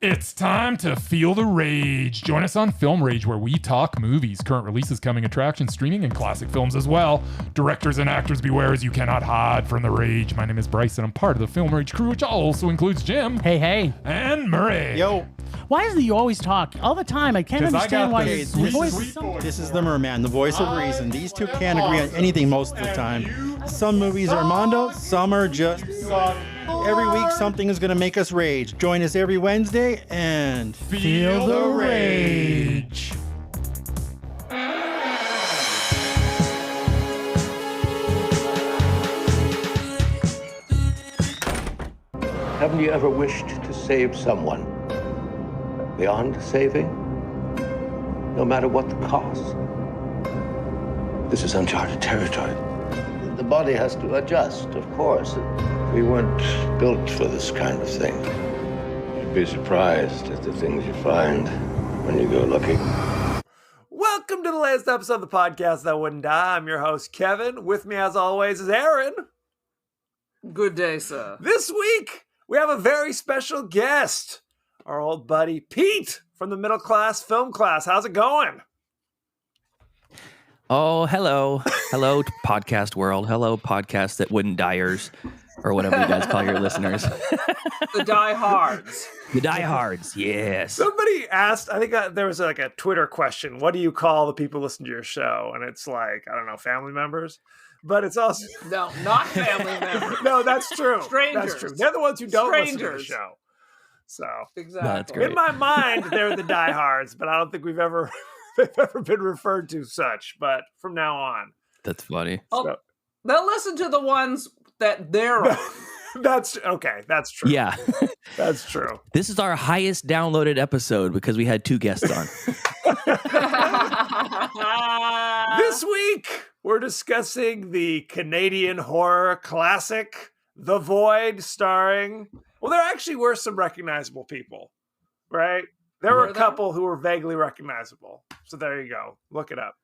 It's time to feel the rage. Join us on Film Rage, where we talk movies, current releases, coming attractions, streaming, and classic films as well. Directors and actors, beware as you cannot hide from the rage. My name is Bryce, and I'm part of the Film Rage crew, which also includes Jim. Hey. And Murray. Yo. Why is it you always talk all the time? I can't understand why your voice is so... This is the Merman, the voice of reason. These two can't agree on anything most of the time. Some movies are Mondo, some are just suck. Every week something is going to make us rage. Join us every Wednesday and Feel the rage. Haven't you ever wished to save someone beyond saving? No matter what the cost? This is uncharted territory. The body has to adjust, of course. We weren't built for this kind of thing. You'd be surprised at the things you find when you go looking. Welcome to the latest episode of the podcast that wouldn't die. I'm your host, Kevin. With me, as always, is Aaron. Good day, sir. This week, we have a very special guest, our old buddy Pete from the Middle Class Film Class. How's it going? Oh, hello. Hello, podcast world. Hello, podcast that wouldn't diers, or whatever you guys call your listeners. The diehards. The diehards, yes. Somebody asked, I think there was like a Twitter question, what do you call the people who listen to your show? And it's like, I don't know, family members? But it's also... No, not family members. No, that's true. Strangers. That's true. They're the ones who don't listen to the show. So, exactly. No, that's great. In my mind, they're the diehards, but I don't think they've ever been referred to such. But from now on, That's funny. Oh, they'll listen to the ones that they're on. That's okay. That's true. Yeah. That's true. This is our highest downloaded episode because we had two guests on. This week, we're discussing the Canadian horror classic, The Void, starring... Well, there actually were some recognizable people, right? There were a couple who were vaguely recognizable. So there you go. Look it up.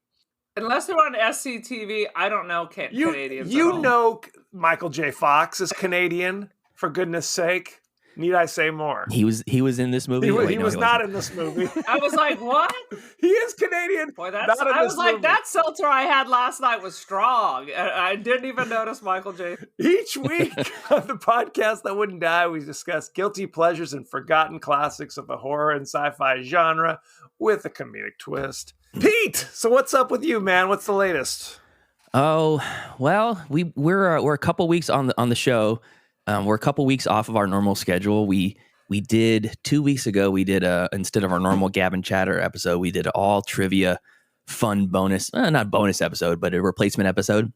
Unless they're on SCTV, I don't know Canadians. You know Michael J. Fox is Canadian, for goodness sake. Need I say more? He was in this movie? He was not in this movie. I was like, what? He is Canadian. Boy, I was like, that seltzer I had last night was strong. I didn't even notice Michael J. Each week on the podcast that wouldn't die, we discuss guilty pleasures and forgotten classics of the horror and sci-fi genre with a comedic twist. Pete, so what's up with you, man? What's the latest? Oh, well, we're a couple weeks on the show. We're a couple weeks off of our normal schedule. We did 2 weeks ago. We did instead of our normal Gab and Chatter episode, we did an all trivia fun bonus, not bonus episode, but a replacement episode.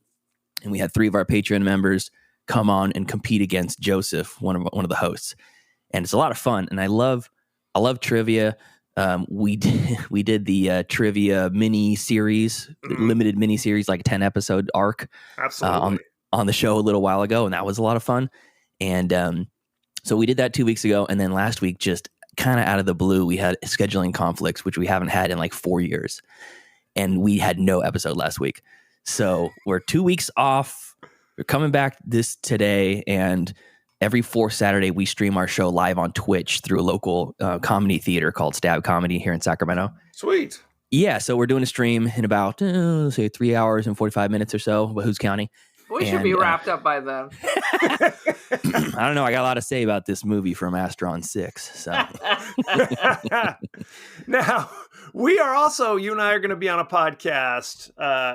And we had 3 of our Patreon members come on and compete against Joseph, one of the hosts. And it's a lot of fun. And I love trivia. We did the trivia mini series, limited mini series, like a 10 episode arc. Absolutely. On the show a little while ago, and that was a lot of fun. And so we did that 2 weeks ago, and then last week, just kind of out of the blue, we had scheduling conflicts, which we haven't had in like 4 years, and we had no episode last week. So we're 2 weeks off. We're coming back today, and every fourth Saturday we stream our show live on Twitch through a local comedy theater called Stab Comedy here in Sacramento. Sweet. Yeah, so we're doing a stream in about say 3 hours and 45 minutes or so, but who's counting? We should be wrapped up by then. I don't know. I got a lot to say about this movie from Astron 6. So now, we are also, you and I are going to be on a podcast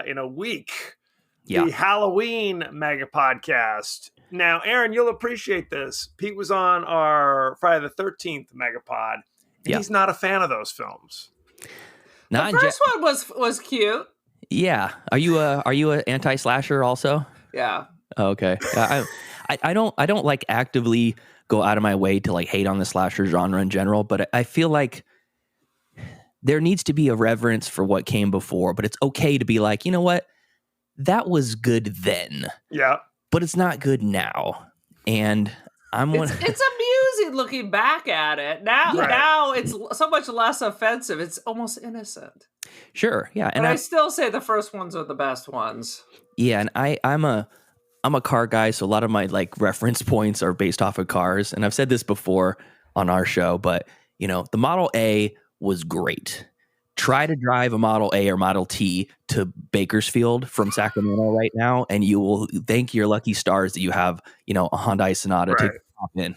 in a week. Yeah. The Halloween mega podcast. Now, Aaron, you'll appreciate this. Pete was on our Friday the 13th mega pod. Yeah. He's not a fan of those films. The first one was cute. Yeah. Are you a anti-slasher also? Yeah. Okay. I don't like actively go out of my way to like hate on the slasher genre in general, but I feel like there needs to be a reverence for what came before, but it's okay to be like, you know what? That was good then. Yeah. But it's not good now. And it's amusing looking back at it. Now it's so much less offensive. It's almost innocent. Sure. Yeah. And I still say the first ones are the best ones. Yeah, and I'm a car guy, so a lot of my like reference points are based off of cars. And I've said this before on our show, but the Model A was great. Try to drive a Model A or Model T to Bakersfield from Sacramento right now, and you will thank your lucky stars that you have, a Hyundai Sonata to hop in,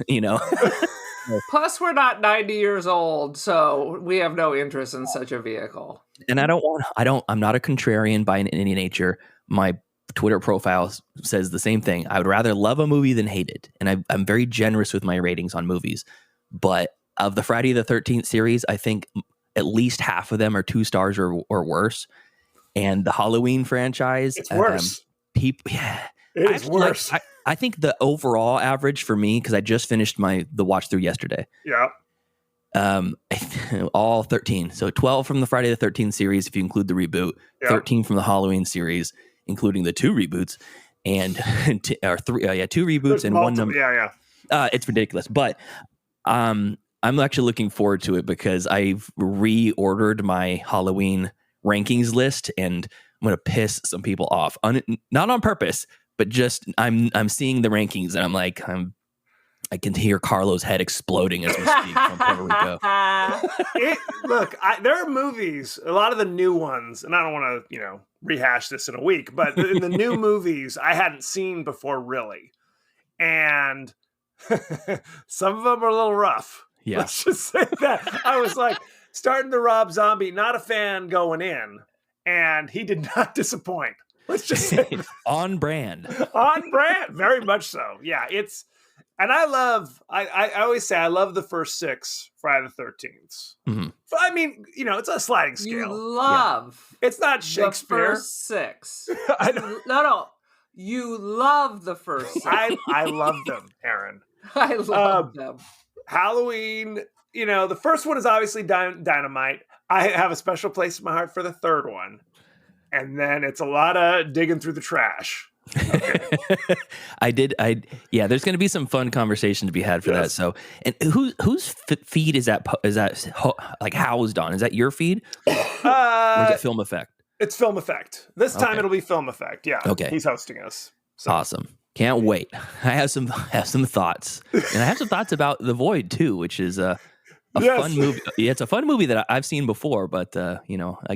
Plus, we're not 90 years old, so we have no interest in such a vehicle. And I'm not a contrarian by any nature. My Twitter profile says the same thing. I would rather love a movie than hate it. And I'm very generous with my ratings on movies. But of the Friday the 13th series, I think at least half of them are 2 stars or worse. And the Halloween franchise, it's worse. It is worse. I think the overall average for me, because I just finished the watch through yesterday. Yeah. All 13. So 12 from the Friday the 13th series, if you include the reboot, 13 from the Halloween series, including the 2 reboots, and 2 reboots. There's and multiple, one number. Yeah. It's ridiculous, but I'm actually looking forward to it because I've reordered my Halloween rankings list, and I'm going to piss some people off. Not on purpose, but just I'm seeing the rankings, and I'm like, I can hear Carlo's head exploding as we speak from Puerto Rico. Look, there are movies, a lot of the new ones, and I don't want to, rehash this in a week, but in the new movies I hadn't seen before, really. And some of them are a little rough. Yeah. Let's just say that. I was like, starting the Rob Zombie, not a fan going in, and he did not disappoint. Let's just say that. On brand. On brand, very much so. Yeah, and I always say I love the first 6 Friday the 13th. Mm-hmm. But I mean, it's a sliding scale. You love It's not Shakespeare. The first 6. No. You love the first 6. I love them, Aaron. I love them. Halloween, the first one is obviously Dynamite. I have a special place in my heart for the third one. And then it's a lot of digging through the trash. Okay. There's going to be some fun conversation to be had for that. So, and whose feed is that like housed on? Is that your feed? Or is it Film Effect? It's Film Effect. This time it'll be Film Effect. Yeah. Okay. He's hosting us. So. Awesome. Can't wait. I have some thoughts, and I have some thoughts about The Void too, which is a fun movie. Yeah, it's a fun movie that I've seen before, but I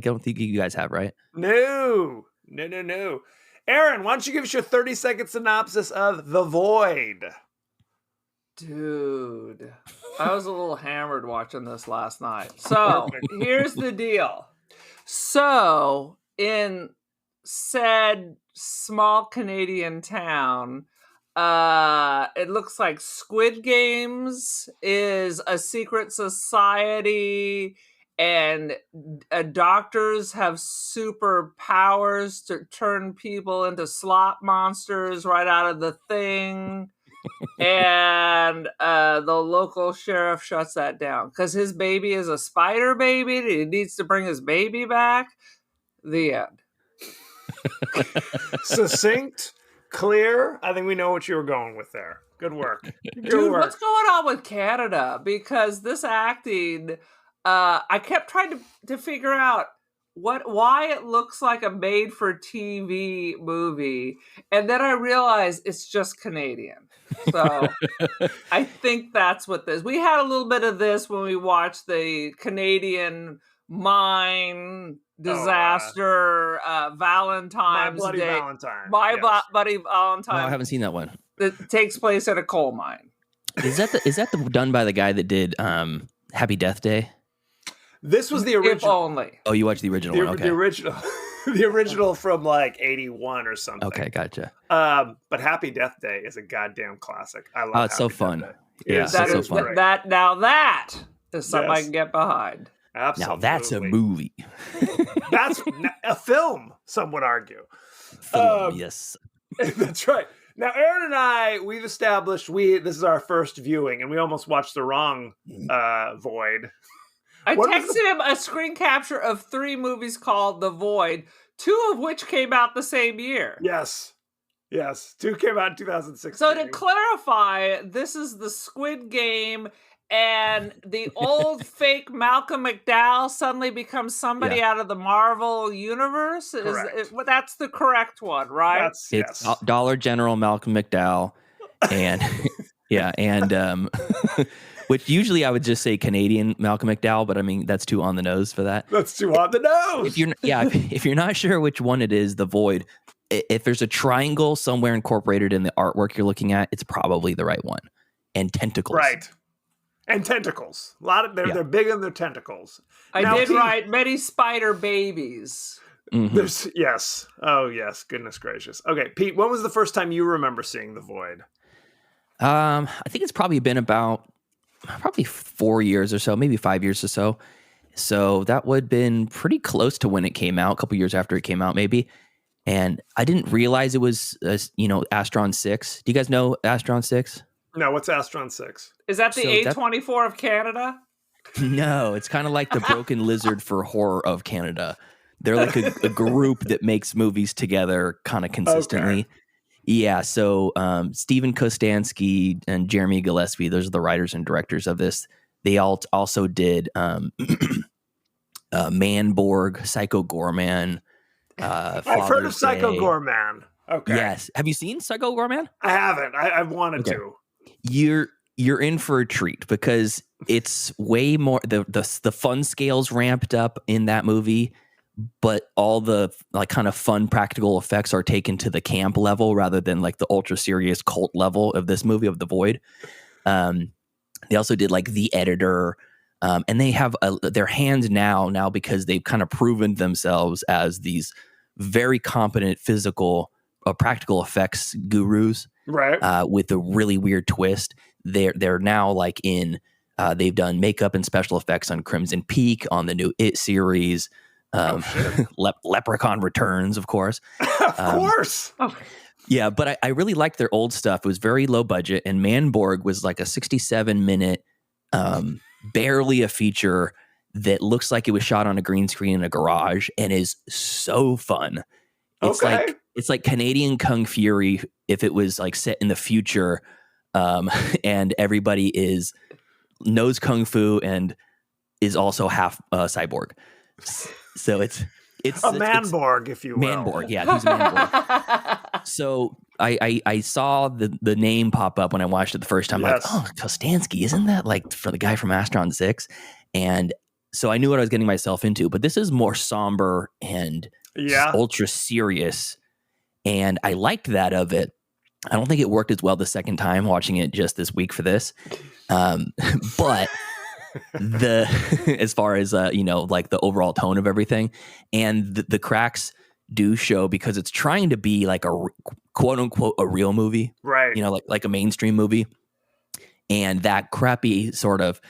don't think you guys have, right? No. Aaron, why don't you give us your 30-second synopsis of The Void? Dude, I was a little hammered watching this last night. So here's the deal. So in said small Canadian town, it looks like Squid Games is a secret society, and doctors have superpowers to turn people into slot monsters right out of the thing. And the local sheriff shuts that down because his baby is a spider baby. He needs to bring his baby back. The end. Succinct, clear. I think we know what you were going with there. Good work. Dude, what's going on with Canada? Because this acting, I kept trying to figure out why it looks like a made-for-TV movie, and then I realized it's just Canadian. So I think that's what this. We had a little bit of this when we watched the Canadian mine disaster, Valentine's My Bloody Day. Valentine. My Bloody Valentine. No, I haven't seen that one. It takes place at a coal mine. Is that done by the guy that did Happy Death Day? This was the original. If only. Oh, you watched the original one. Okay. The original. The original from like 81 or something. Okay, gotcha. But Happy Death Day is a goddamn classic. I love it. Oh, it's so fun. Yeah, that so fun. That is something I can get behind. Absolutely. Now that's a movie. That's a film, some would argue. Yes. That's right. Now, Aaron and we've established this is our first viewing, and we almost watched the wrong Void. I texted him a screen capture of 3 movies called The Void, 2 of which came out the same year. Yes. 2 came out in 2016. So to clarify, this is the Squid Game, and the old fake Malcolm McDowell suddenly becomes somebody out of the Marvel universe. That's the correct one, right? It's Dollar General Malcolm McDowell, and which usually I would just say Canadian Malcolm McDowell, but I mean that's too on the nose for that. That's too on the nose. If you're not sure which one it is, The Void. If there's a triangle somewhere incorporated in the artwork you're looking at, it's probably the right one. And tentacles, right? And tentacles. A lot of they're big on their tentacles. I did write many spider babies. Mm-hmm. There's yes. Oh yes. Goodness gracious. Okay, Pete. When was the first time you remember seeing The Void? I think it's probably been about 4 years or so, maybe 5 years or so. So that would have been pretty close to when it came out, a couple years after it came out, maybe. And I didn't realize it was, Astron 6. Do you guys know Astron 6? No, what's Astron 6? Is that the A24 of Canada? No, it's kind of like the Broken Lizard for horror of Canada. They're like a group that makes movies together kind of consistently. Okay. Yeah, so Steven Kostanski and Jeremy Gillespie, those are the writers and directors of this. They also did Manborg, Psycho Gorman. I've heard of Psycho Gorman. Okay. Yes. Have you seen Psycho Gorman? I haven't. I've wanted to. You're in for a treat because it's way more the fun scales ramped up in that movie, but all the like kind of fun practical effects are taken to the camp level rather than like the ultra serious cult level of this movie of The Void. They also did like The Editor, and they have their hands now because they've kind of proven themselves as these very competent physical practical effects gurus, right? With a really weird twist. They're now like in they've done makeup and special effects on Crimson Peak, on the new It series. Leprechaun Returns, of course. Of course. Yeah, but I really liked their old stuff. It was very low budget, and Manborg was like a 67-minute, barely a feature that looks like it was shot on a green screen in a garage and is so fun. It's like Canadian Kung Fury if it was like set in the future, and everybody knows kung fu and is also half cyborg. So it's a Manborg, if you will. Manborg, yeah, he's a Manborg. So I saw the name pop up when I watched it the first time. Yes. Like, oh, Kostanski, isn't that like for the guy from Astron 6? And so I knew what I was getting myself into. But this is more somber and ultra serious, and I liked that of it. I don't think it worked as well the second time watching it just this week for this, but. As far as like the overall tone of everything, and the cracks do show because it's trying to be like a quote unquote a real movie, right? Like a mainstream movie, and that crappy sort of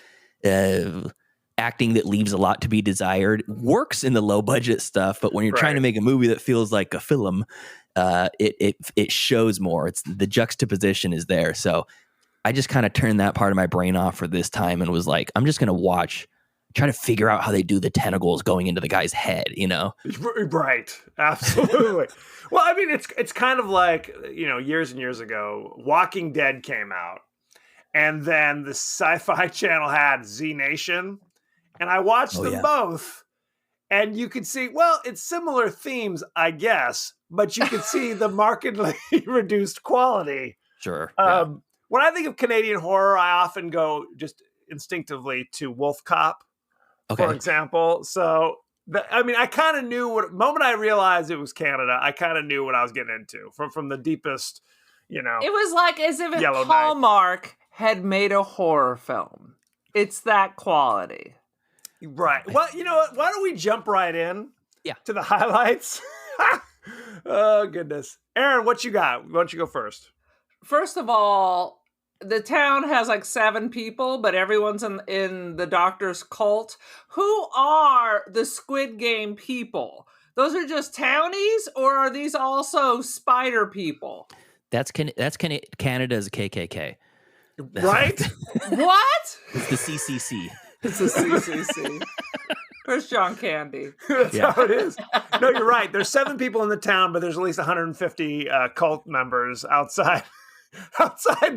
acting that leaves a lot to be desired works in the low budget stuff, but when you're trying to make a movie that feels like a film, it shows more. It's the juxtaposition is there, so. I just kind of turned that part of my brain off for this time and was like, I'm just going to try to figure out how they do the tentacles going into the guy's head, Right. Absolutely. Well, I mean, it's kind of like, years and years ago, Walking Dead came out, and then the Sci-Fi Channel had Z Nation, and I watched them both, and you could see, well, it's similar themes, I guess, but you could see the markedly reduced quality. Sure. When I think of Canadian horror, I often go just instinctively to Wolf Cop, for example. So, I kind of knew moment I realized it was Canada, I kind of knew what I was getting into from the deepest, It was like as if Hallmark had made a horror film. It's that quality. Right. Well, you know what? Why don't we jump right in to the highlights? Oh, goodness. Aaron, what you got? Why don't you go first? First of all, the town has like 7 people, but everyone's in the doctor's cult. Who are the Squid Game people? Those are just townies, or are these also spider people? That's Canada's KKK. Right? What? It's the CCC. It's the CCC. Where's John Candy? That's how it is. No, you're right. There's 7 people in the town, but there's at least 150 cult members outside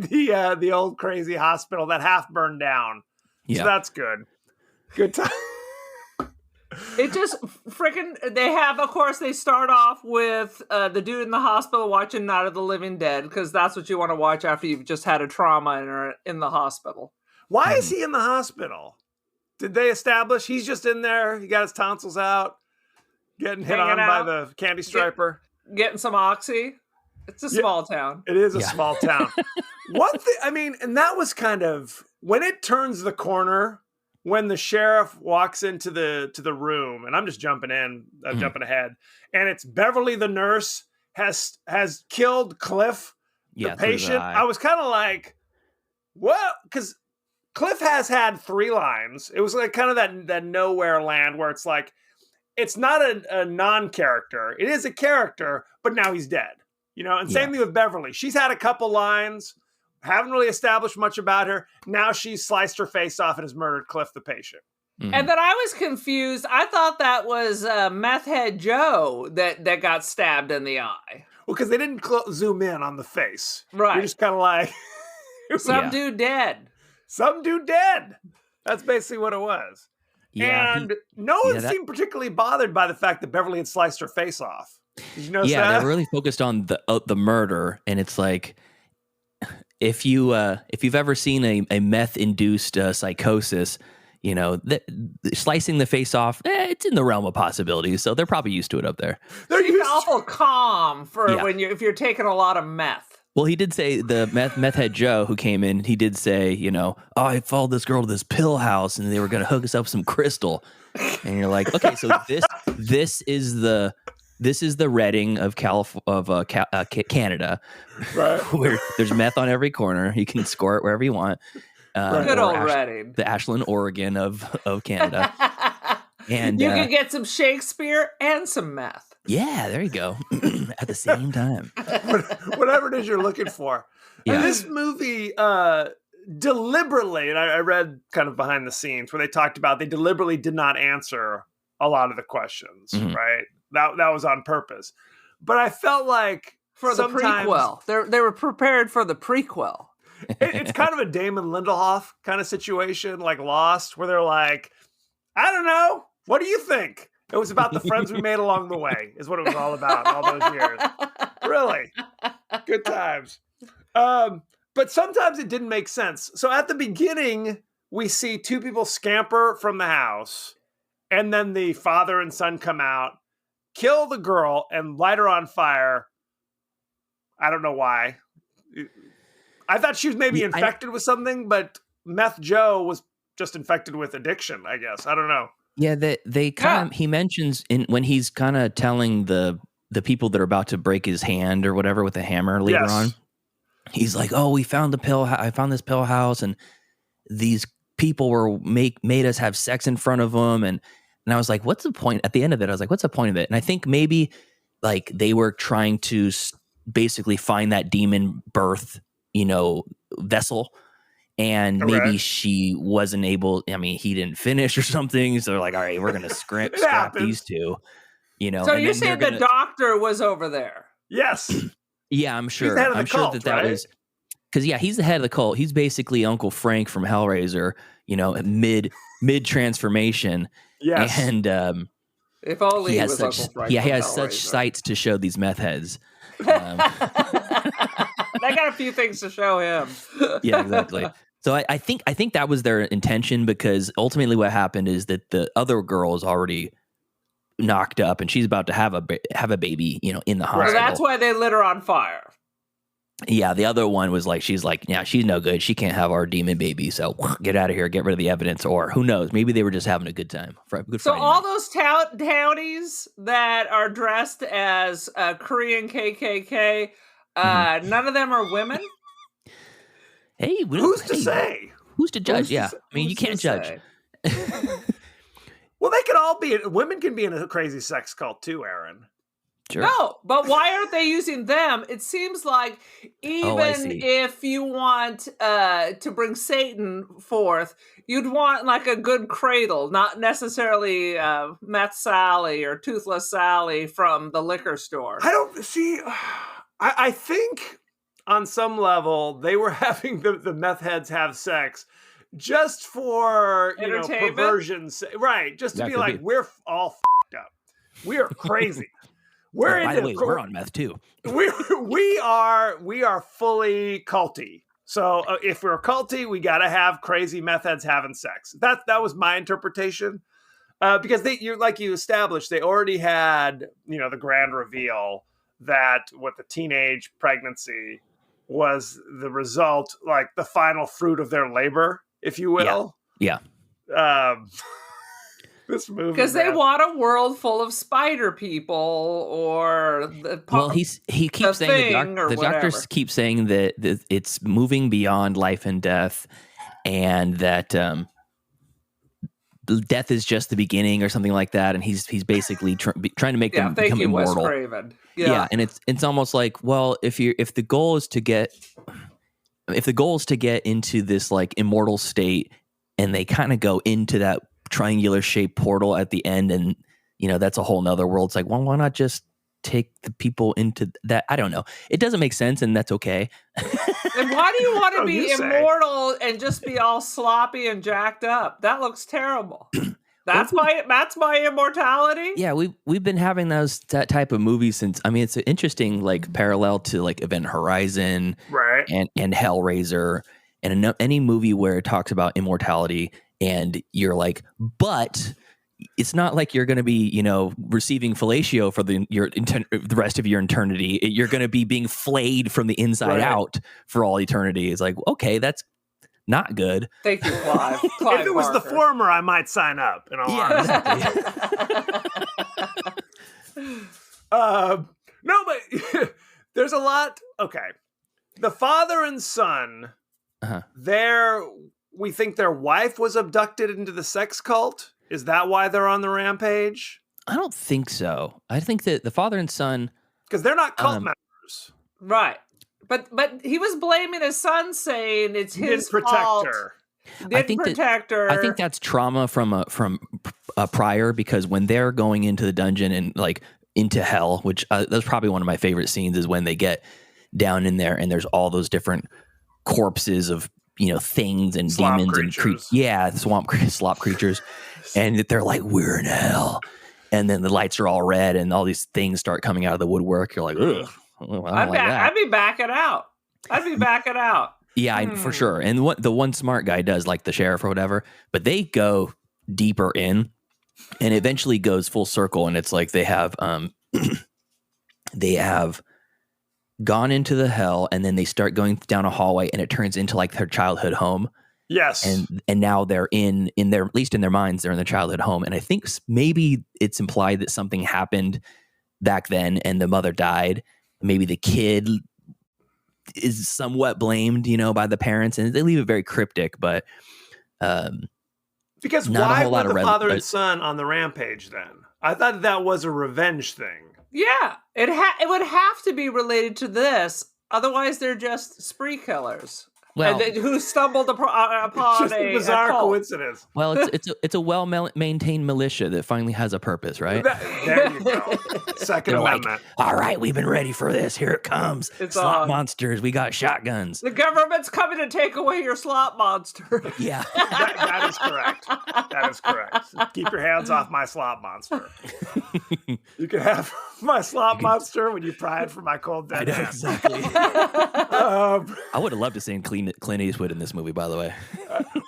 the old crazy hospital that half burned down. Yeah. So that's good. Good time. It just they have, of course, they start off with the dude in the hospital watching Night of the Living Dead, because that's what you want to watch after you've just had a trauma and are in the hospital. Why is he in the hospital? Did they establish he's just in there? He got his tonsils out, getting hit on by the candy striper, getting some oxy. It's a small town. It is a small town. And that was kind of when it turns the corner. When the sheriff walks into the room, and I'm just jumping ahead, and it's Beverly the nurse has killed Cliff, the patient. I was kind of like, what? Because Cliff has had 3 lines. It was like kind of that nowhere land where it's like, it's not a non-character. It is a character, but now he's dead. And same thing with Beverly. She's had a couple lines. Haven't really established much about her. Now she's sliced her face off and has murdered Cliff the patient. Mm-hmm. And then I was confused. I thought that was Meth Head Joe that got stabbed in the eye. Well, because they didn't zoom in on the face. Right. You're just kind of like... Some dude dead. Some dude dead. That's basically what it was. Yeah, and no one seemed particularly bothered by the fact that Beverly had sliced her face off. Did you notice that? Yeah, they're really focused on the murder, and it's like... If you've ever seen a meth-induced psychosis, slicing the face off, it's in the realm of possibilities. So they're probably used to it up there. They're awful calm for if you're taking a lot of meth. Well, he did say the meth head Joe who came in. He did say, I followed this girl to this pill house, and they were going to hook us up some crystal. And you're like, okay, so this is the Reading of Canada, right? Where there's meth on every corner. You can score it wherever you want. Good old Reading, the Ashland, Oregon of Canada. And you can get some Shakespeare and some meth. Yeah, there you go. At the same time, whatever it is you're looking for. Yeah. And this movie deliberately, and I read kind of behind the scenes where they talked about they deliberately did not answer a lot of the questions, right? That was on purpose. But I felt like for the prequel, they were prepared for the prequel. It's kind of a Damon Lindelof kind of situation, like Lost, where they're like, I don't know. What do you think? It was about the friends we made along the way, is what it was all about all those years. Really. Good times. But sometimes it didn't make sense. So at the beginning, we see 2 people scamper from the house, and then the father and son come out, kill the girl, and light her on fire. I don't know why. I thought she was maybe infected with something, but Meth Joe was just infected with addiction, I guess. I don't know. Yeah, they kind of, he mentions when he's kind of telling the people that are about to break his hand or whatever with a hammer later on. He's like, "Oh, we found I found this pill house, and these people were made us have sex in front of them." And I was like, "What's the point?" At the end of it, I was like, "What's the point of it?" And I think maybe like they were trying to basically find that demon birth, vessel. And maybe she wasn't able. I mean, he didn't finish or something. So they're like, "All right, we're gonna scrap these 2." So you're saying the doctor was over there? Yes. Yeah, I'm sure. I'm sure that was because he's the head of the cult. He's basically Uncle Frank from Hellraiser. Mid transformation. Yes. And if only he has such sights to show these meth heads. They got a few things to show him. Yeah, exactly. So I think that was their intention, because ultimately what happened is that the other girl is already knocked up and she's about to have a baby, in the hospital. So that's why they lit her on fire. Yeah, the other one was like, she's like, yeah, she's no good. She can't have our demon baby. So get out of here, get rid of the evidence, or who knows? Maybe they were just having a good time. So all those townies that are dressed as Korean KKK, none of them are women. Hey, who's to say? Who's to judge? I mean, you can't judge. Well, they could all be. Women can be in a crazy sex cult too, Aaron. Sure. No, but why aren't they using them? It seems like even if you want to bring Satan forth, you'd want like a good cradle, not necessarily Meth Sally or Toothless Sally from the liquor store. I don't see. I think on some level they were having the meth heads have sex just for perversions, right? Just to be like, we're all f***ed up, we are crazy. By the way, we're on meth too. We are fully culty. So if we're culty, we got to have crazy meth heads having sex. That was my interpretation. Because like you established, they already had, the grand reveal that what the teenage pregnancy was the result, like the final fruit of their labor, if you will. Yeah. This movie, because they want a world full of spider people, or he keeps saying the doctors keep saying that it's moving beyond life and death, and that death is just the beginning or something like that, and he's basically trying to make them become immortal. Wes Craven. Yeah, and it's almost like, well, if the goal is to get into this like immortal state, and they kind of go into that triangular shaped portal at the end, and that's a whole nother world. It's like, well, why not just take the people into that? I don't know. It doesn't make sense, and that's okay. And why do you want to be immortal and just be all sloppy and jacked up? That looks terrible. That's my immortality. Yeah, we've been having that type of movie since. I mean, it's an interesting like parallel to like Event Horizon, right? And Hellraiser, and any movie where it talks about immortality. And you're like, but it's not like you're going to be, receiving fellatio for the rest of your eternity. You're going to be being flayed from the inside out for all eternity. It's like, okay, that's not good. Thank you, Clive. If it was the former, I might sign up. Exactly. No, but there's a lot. Okay, the father and son. We think their wife was abducted into the sex cult. Is that why they're on the rampage? I don't think so. I think that the father and son, because they're not cult members, right? But he was blaming his son, saying it's his fault. Didn't protect her. I think that's trauma from prior, because when they're going into the dungeon and like into hell, which that's probably one of my favorite scenes, is when they get down in there and there's all those different corpses of things and slop demons creatures. and slop creatures, and they're like, we're in hell, and then the lights are all red and all these things start coming out of the woodwork. You're like, ugh. Well, I'd be backing out. Yeah, for sure. And what the one smart guy does, like the sheriff or whatever, but they go deeper in, and eventually goes full circle, and it's like they have gone into the hell, and then they start going down a hallway, and it turns into like their childhood home. Yes. And now they're in their, at least in their minds, they're in their childhood home. And I think maybe it's implied that something happened back then and the mother died. Maybe the kid is somewhat blamed, by the parents, and they leave it very cryptic, but because why were the father and son on the rampage then? I thought that was a revenge thing. Yeah, it would have to be related to this. Otherwise, they're just spree killers. Well, who stumbled upon just a bizarre coincidence. Well, it's a well-maintained militia that finally has a purpose, right? There you go. Second Amendment. Like, all right, we've been ready for this. Here it comes. It's slot monsters. We got shotguns. The government's coming to take away your slot monster. Yeah, that is correct. That is correct. Keep your hands off my slot monster. You can have my slot monster when you pry it from my cold dead hand. Exactly. I would have loved to see Clint Eastwood in this movie, by the way.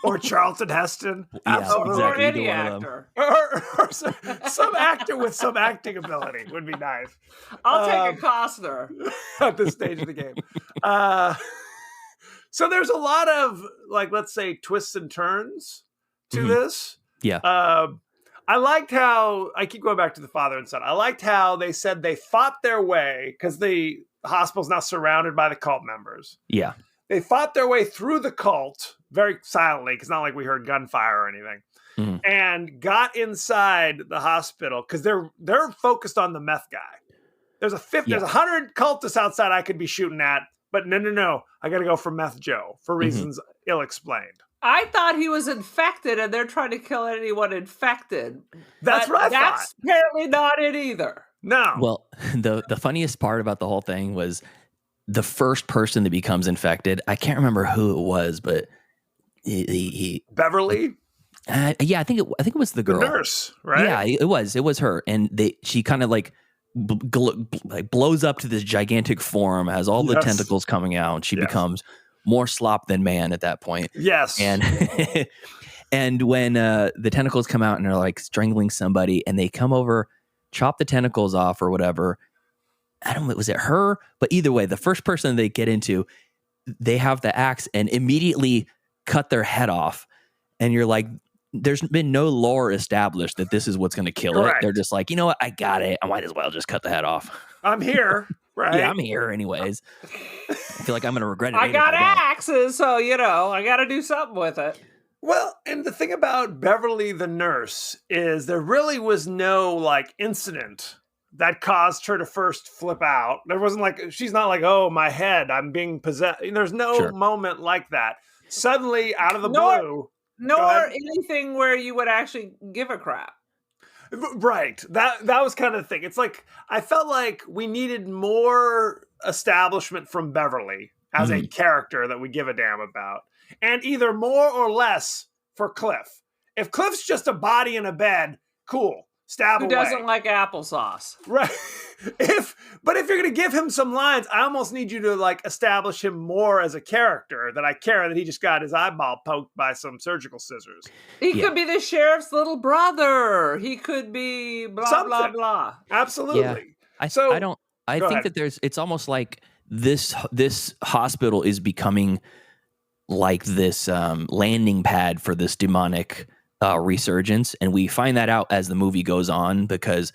Or Charlton Heston. Absolutely. Or any actor. Or some actor with some acting ability would be nice. I'll take a Costner. At this stage of the game. So there's a lot of, like, let's say, twists and turns to this. Yeah. I liked how, I keep going back to the father and son. I liked how they said they fought their way, because the hospital's now surrounded by the cult members. Yeah. They fought their way through the cult very silently, because not like we heard gunfire or anything, and got inside the hospital, because they're focused on the meth guy. There's 100 cultists outside I could be shooting at, but no, I got to go for Meth Joe for reasons ill-explained. I thought he was infected, and they're trying to kill anyone infected. That's what I thought. That's apparently not it either. No. Well, the funniest part about the whole thing was the first person that becomes infected. I can't remember who it was, but he Beverly. Yeah, I think it was the girl, the nurse, right? Yeah, it was her, and she kind of like blows up to this gigantic form, has all the tentacles coming out, and she becomes more slop than man at that point. Yes. And and when the tentacles come out and are like strangling somebody, and they come over, chop the tentacles off or whatever. I don't know, was it her? But either way, the first person they get into, they have the axe and immediately cut their head off. And you're like, there's been no lore established that this is what's going to kill it. They're just like, you know what? I got it. I might as well just cut the head off. I'm here. Right. Yeah, I'm here anyways. I feel like I'm going to regret it. I got axes, so, I got to do something with it. Well, and the thing about Beverly the nurse is there really was no like incident that caused her to first flip out. There wasn't like, she's not like, oh, my head, I'm being possessed. There's no moment like that. Suddenly, out of the blue. Nor anything where you would actually give a crap. Right. That was kind of the thing. It's like, I felt like we needed more establishment from Beverly as a character that we give a damn about. And either more or less for Cliff. If Cliff's just a body in a bed, cool. Stab away. Who doesn't like applesauce? Right. But if you're going to give him some lines, I almost need you to like establish him more as a character, that I care that he just got his eyeball poked by some surgical scissors. He could be the sheriff's little brother. He could be blah, blah, blah. Absolutely. Yeah. I think that it's almost like this hospital is becoming like this landing pad for this demonic resurgence, and we find that out as the movie goes on, because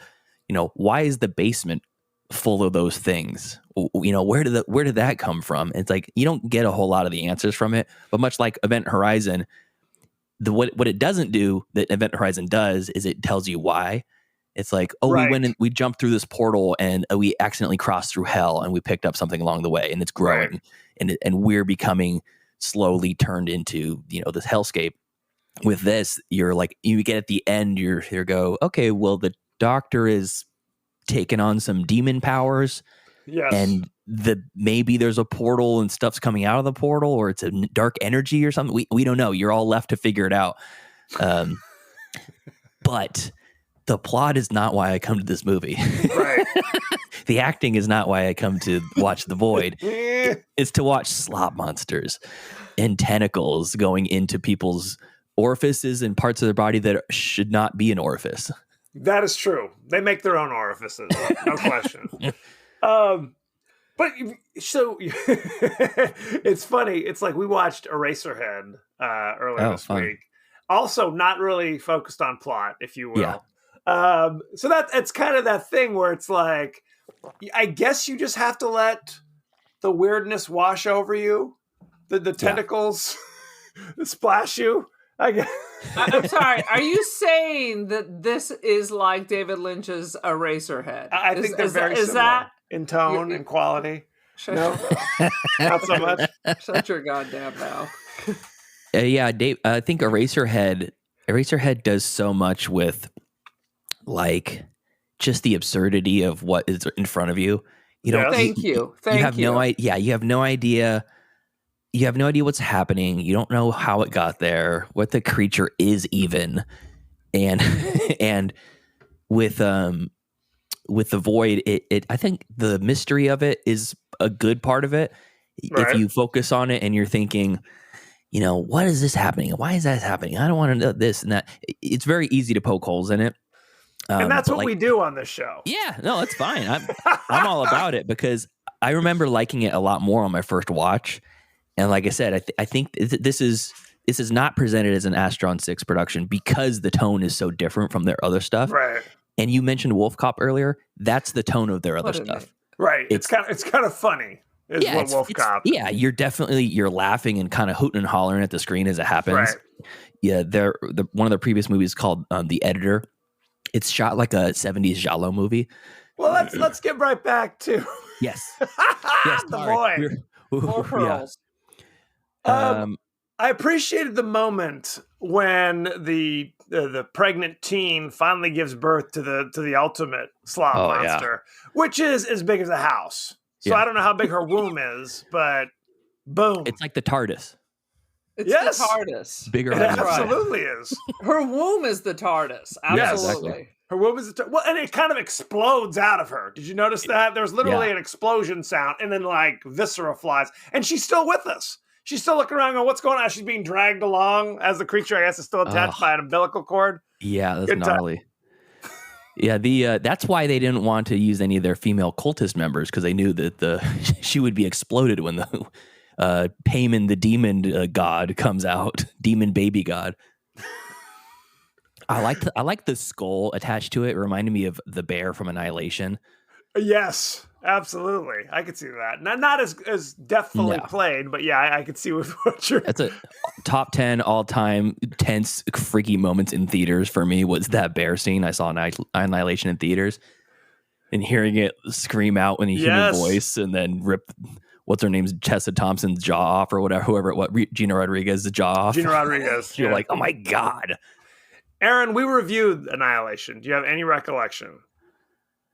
why is the basement full of those things? Where did that come from? It's like you don't get a whole lot of the answers from it, but much like Event Horizon, what it doesn't do that Event Horizon does is it tells you why. It's like, we went and we jumped through this portal and we accidentally crossed through hell and we picked up something along the way, and it's growing and we're becoming slowly turned into this hellscape. With this, you're like, you get at the end, you go, okay, well, the doctor is taking on some demon powers. Yes. And maybe there's a portal and stuff's coming out of the portal, or it's a dark energy or something. We don't know. You're all left to figure it out. But the plot is not why I come to this movie. Right. The acting is not why I come to watch The Void. It's to watch slop monsters and tentacles going into people's orifices and parts of their body that should not be an orifice. That is true. They make their own orifices, no question. But so it's funny. It's like we watched Eraserhead earlier this week. Also, not really focused on plot, if you will. Yeah. So it's kind of that thing where it's like, I guess you just have to let the weirdness wash over you, the tentacles splash you. I'm sorry. Are you saying that this is like David Lynch's Eraserhead? I think they're very similar in tone and quality. No, not so much. Shut your goddamn mouth. Dave. I think Eraserhead does so much with like just the absurdity of what is in front of you. Thank you. You have no idea. You have no idea. You have no idea what's happening. You don't know how it got there, what the creature is even. And with the Void, I think the mystery of it is a good part of it. Right. If you focus on it and you're thinking, what is this happening? Why is that happening? I don't want to know this and that. It's very easy to poke holes in it. And that's what we do on this show. Yeah, no, it's fine. I'm all about it, because I remember liking it a lot more on my first watch. And like I said, I think this is not presented as an Astron 6 production because the tone is so different from their other stuff. Right. And you mentioned Wolf Cop earlier. That's the tone of their other stuff. Right. It's kind of funny. Wolf Cop. Yeah, you're laughing and kind of hooting and hollering at the screen as it happens. Right. Yeah, one of their previous movies called The Editor. It's shot like a 70s giallo movie. Well, let's get right back to yes, The Void. More pearls. I appreciated the moment when the pregnant teen finally gives birth to the ultimate slop monster, which is as big as a house. So I don't know how big her womb is, but boom. It's like the TARDIS. It's the TARDIS. Bigger. It absolutely is. Her womb is the TARDIS. Absolutely. Yeah, exactly. Her womb is and it kind of explodes out of her. Did you notice that? There's literally an explosion sound, and then like viscera flies, and she's still with us. She's still looking around going, what's going on? She's being dragged along as the creature, I guess, is still attached by an umbilical cord. Yeah, that's Good gnarly. Yeah, that's why they didn't want to use any of their female cultist members, because they knew that she would be exploded when the Payman the demon god comes out, demon baby god. I like the skull attached to it. It reminded me of the bear from Annihilation. Yes, absolutely. I could see that. Not as deftly played, but yeah, I could see what you're. That's a top 10 all-time tense, freaky moments in theaters for me. Was that bear scene? I saw Annihilation in theaters, and hearing it scream out in a human voice, and then rip what's her name's Tessa Thompson's jaw off, or whatever. Gina Rodriguez's jaw off. Gina Rodriguez. You're like, oh my god. Aaron, we reviewed Annihilation. Do you have any recollection?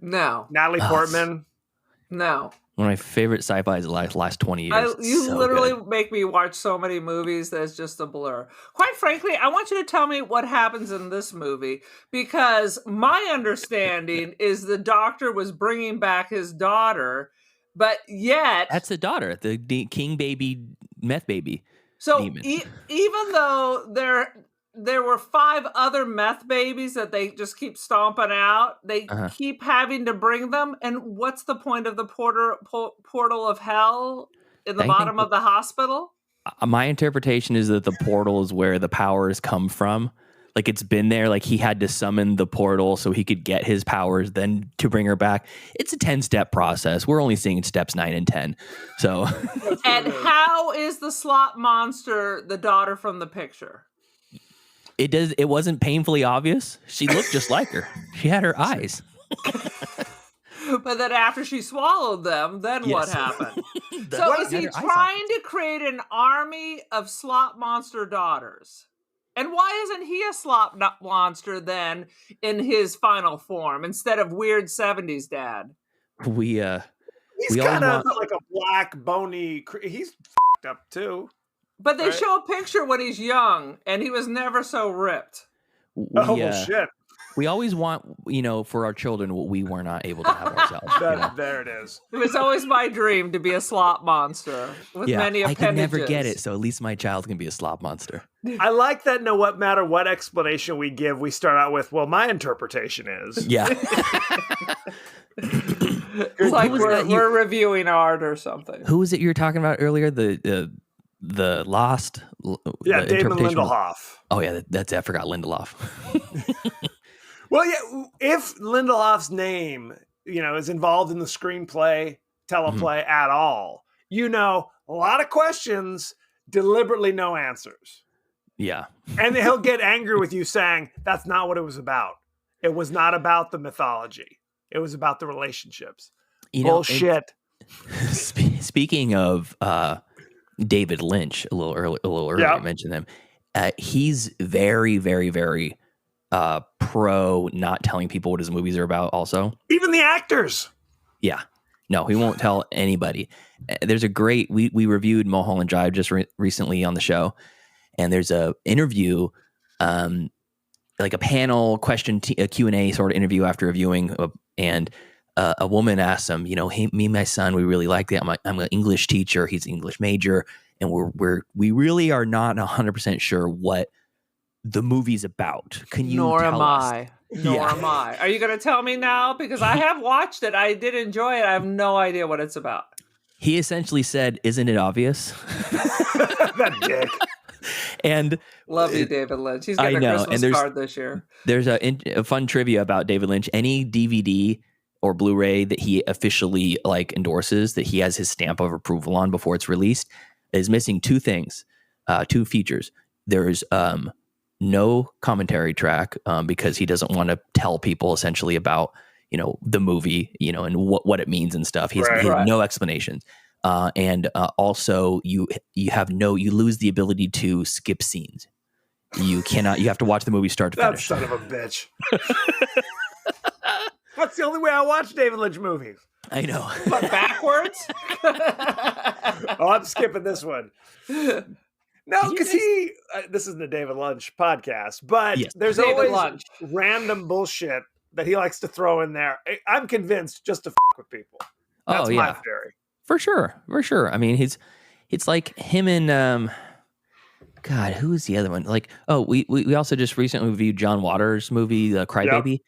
No. Natalie Portman? No. One of my favorite sci-fi's the last 20 years. You literally make me watch so many movies that it's just a blur. Quite frankly, I want you to tell me what happens in this movie, because my understanding is the doctor was bringing back his daughter, but yet... That's the daughter, the king baby, meth baby. So even though there were 5 other meth babies that they just keep stomping out, they keep having to bring them. And what's the point of the portal of hell in the bottom of the hospital? My interpretation is that the portal is where the powers come from. Like, it's been there. Like, he had to summon the portal so he could get his powers, then to bring her back. It's a 10-step process. We're only seeing steps 9 and 10. So, and how is the slot monster the daughter from the picture? It wasn't painfully obvious. She looked just like her. She had her eyes. But then after she swallowed them, then what happened? So is he trying to create an army of slot monster daughters? And why isn't he a slot monster then in his final form instead of weird 70s dad? He's kind of like a black, bony... He's f***ed up too. But they show a picture when he's young, and he was never so ripped. Shit. We always want, for our children, what we were not able to have ourselves. There it is. It was always my dream to be a slop monster with many appendages. I could never get it, so at least my child can be a slop monster. I like that no matter what explanation we give, we start out with, well, my interpretation is. Yeah. It's like we're reviewing art or something. Who was it you were talking about earlier? The Lost. Damon Lindelof. Oh yeah, that's it. I forgot Lindelof. Well, yeah, if Lindelof's name, is involved in the screenplay, teleplay at all, a lot of questions, deliberately no answers. Yeah. And he'll get angry with you saying, that's not what it was about. It was not about the mythology. It was about the relationships. Bullshit. Speaking of David Lynch, a little earlier, I mentioned him. He's very, very, very pro not telling people what his movies are about also. Even the actors. Yeah. No, he won't tell anybody. There's a great, we reviewed Mulholland Drive just recently on the show, and there's a interview, like a panel question, a Q&A sort of interview after reviewing, and a woman asks him, hey, me and my son, we really like that. I'm an English teacher. He's an English major, and we really are not 100% sure what the movie's about. Can you Nor tell am us? I. Nor am I. Are you going to tell me now? Because I have watched it. I did enjoy it. I have no idea what it's about. He essentially said, isn't it obvious? That dick. And love you, David Lynch. He's getting a Christmas card this year. There's a fun trivia about David Lynch. Any DVD or Blu-ray that he officially endorses, that he has his stamp of approval on before it's released, is missing 2 things, 2 features. There's no commentary track because he doesn't want to tell people essentially about the movie, and what it means and stuff. He has no explanations. And also you lose the ability to skip scenes. You have to watch the movie start to finish. That son of a bitch. That's the only way I watch David Lynch movies. I know. But backwards? I'm skipping this one. No, because this isn't a David Lynch podcast, but there's David always random bullshit that he likes to throw in there. I'm convinced just to with people. That's my theory. For sure. I mean, It's like him and God, who is the other one? Like, we also just recently reviewed John Waters' movie, The Crybaby,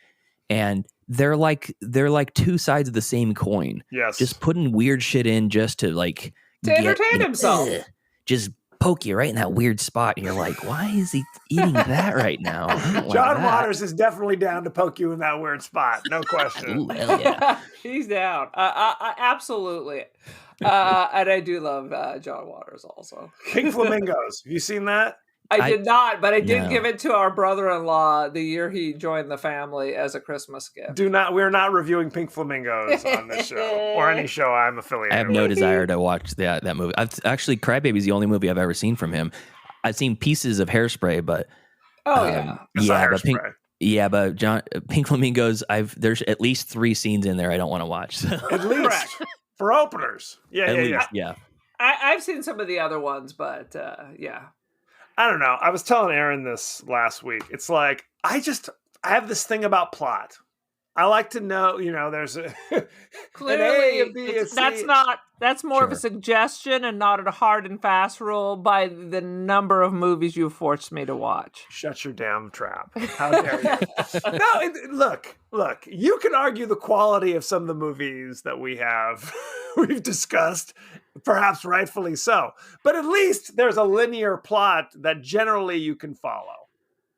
and they're like two sides of the same coin. Yes, just putting weird shit in just to entertain himself. Just poke you right in that weird spot, and you're like, why is he eating that right now? John Waters is definitely down to poke you in that weird spot, no question. Ooh, hell yeah. He's down. Absolutely. And I do love John Waters also. Pink Flamingos. Have you seen that? I did not, but I did give it to our brother-in-law the year he joined the family as a Christmas gift. We're not reviewing Pink Flamingos on this show or any show I'm affiliated with. I have no desire to watch that movie. Crybaby's the only movie I've ever seen from him. I've seen pieces of Hairspray, but Pink Flamingos. There's at least 3 scenes in there I don't want to watch. So. At least for openers. Yeah. I've seen some of the other ones, but yeah. I don't know. I was telling Aaron this last week. It's like, I have this thing about plot. I like to know, there's a clearly an A, a B, a C. That's more of a suggestion and not a hard and fast rule by the number of movies you've forced me to watch. Shut your damn trap. How dare you? No, look, you can argue the quality of some of the movies that we've discussed, perhaps rightfully so. But at least there's a linear plot that generally you can follow.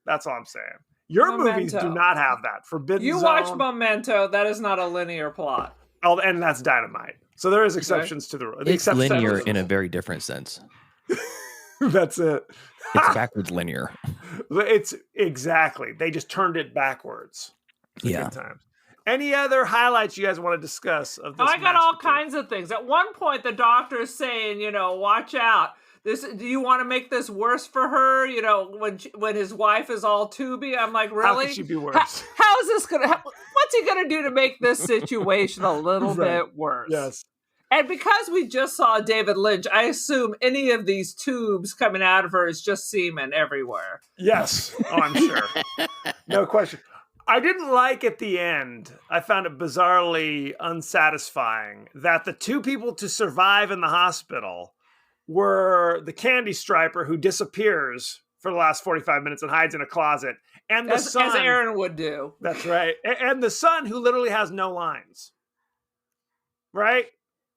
That's all I'm saying. Your movies do not have that. Forbidden Zone. You watch Memento. That is not a linear plot. Oh, and that's Dynamite. So there is exceptions to the rule. It's linear in a very different sense. That's it. It's backwards linear. It's exactly. They just turned it backwards. Yeah. Good times. Any other highlights you guys want to discuss of this? I got all kinds of things. At one point, the doctor is saying, watch out. Do you want to make this worse for her? When his wife is all tubey, I'm like, really? How could she be worse? How is this what's he gonna do to make this situation a little bit worse? Yes. And because we just saw David Lynch, I assume any of these tubes coming out of her is just semen everywhere. Yes. Oh, I'm sure. No question. I didn't like at the end, I found it bizarrely unsatisfying that the 2 people to survive in the hospital were the candy striper who disappears for the last 45 minutes and hides in a closet, and the son, as Aaron would do. That's right. And the son who literally has no lines. Right?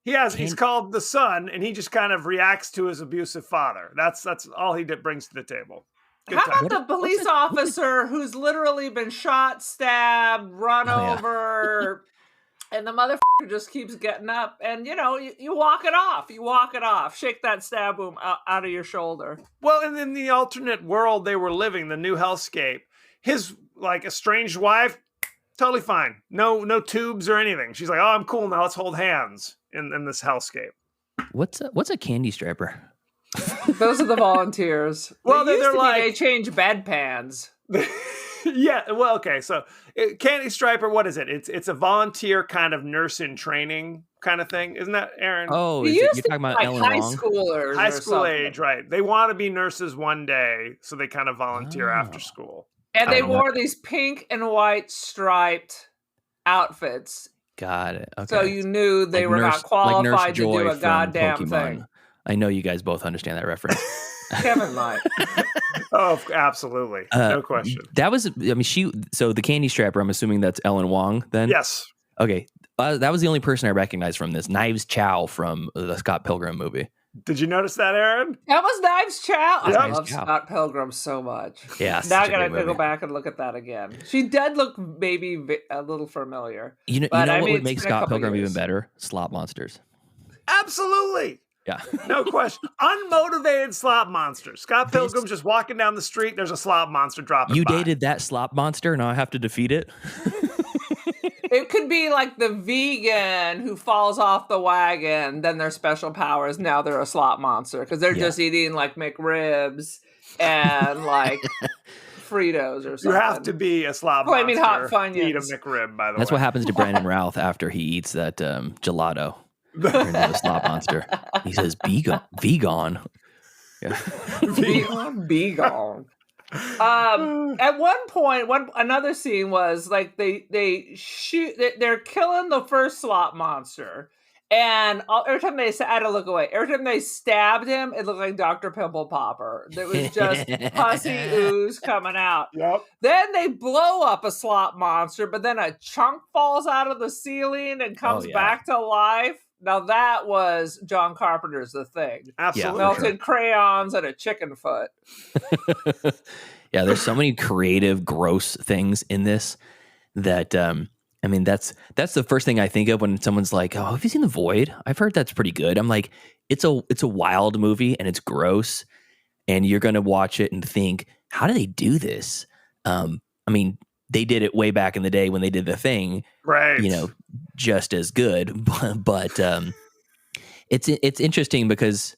He's called the son, and he just kind of reacts to his abusive father. That's all he brings to the table. How about the police officer who's literally been shot, stabbed, run over, and the motherfucker just keeps getting up, and you walk it off. You walk it off. Shake that stab wound out of your shoulder. Well, and in the alternate world they were living, the new hellscape, his estranged wife, totally fine. No tubes or anything. She's like, oh, I'm cool now. Let's hold hands in this hellscape. What's a candy striper? Those are the volunteers. Well, they're like they change bedpans. Yeah, well, okay. So, Candy Striper, what is it? It's a volunteer kind of nurse in training kind of thing, isn't that, Aaron? Oh, you're talking about Ellen high Wong? schoolers, high school age, right? They want to be nurses one day, so they kind of volunteer after school. And they wore these pink and white striped outfits. Got it. Okay. So you knew they were not qualified to do a goddamn thing. I know you guys both understand that reference. Kevin might. Oh, absolutely. No question. That was, so the candy strapper, I'm assuming that's Ellen Wong then? Yes. Okay. That was the only person I recognized from this. Knives Chow from the Scott Pilgrim movie. Did you notice that, Aaron? That was Knives Chow. Yep. I love Scott Pilgrim so much. Yeah. Now I gotta go back and look at that again. She did look maybe a little familiar. You know what would make Scott Pilgrim even better? Slop monsters. Absolutely. Yeah. No question. Unmotivated slop monsters. Scott Pilgrim's just walking down the street. There's a slop monster dropping You by. dated that slop monster. Now I have to defeat it. It could be like the vegan who falls off the wagon. Then their special powers. Now they're a slop monster because they're just eating like McRibs and like Fritos or something. You have to be a slop monster. Flaming hot Funyuns. Eat a McRib, by the way. That's what happens to Brandon Routh after he eats that gelato. Turns into a slop monster. He says, "Be gone." Yeah. Be gone. At one point, another scene was like they shoot. They're killing the first slop monster, And every time I had to look away. Every time they stabbed him, it looked like Dr. Pimple Popper. There was just pussy ooze coming out. Yep. Then they blow up a slop monster, but then a chunk falls out of the ceiling and comes back to life. Now that was John Carpenter's The Thing. Absolutely. Melted crayons and a chicken foot. Yeah, there's so many creative, gross things in this that I mean, that's the first thing I think of when someone's like, "Oh, have you seen The Void? I've heard that's pretty good." I'm like, it's a wild movie and it's gross, and you're gonna watch it and think, "How do they do this?" I mean, they did it way back in the day when they did The Thing, right? You know, just as good, but it's interesting because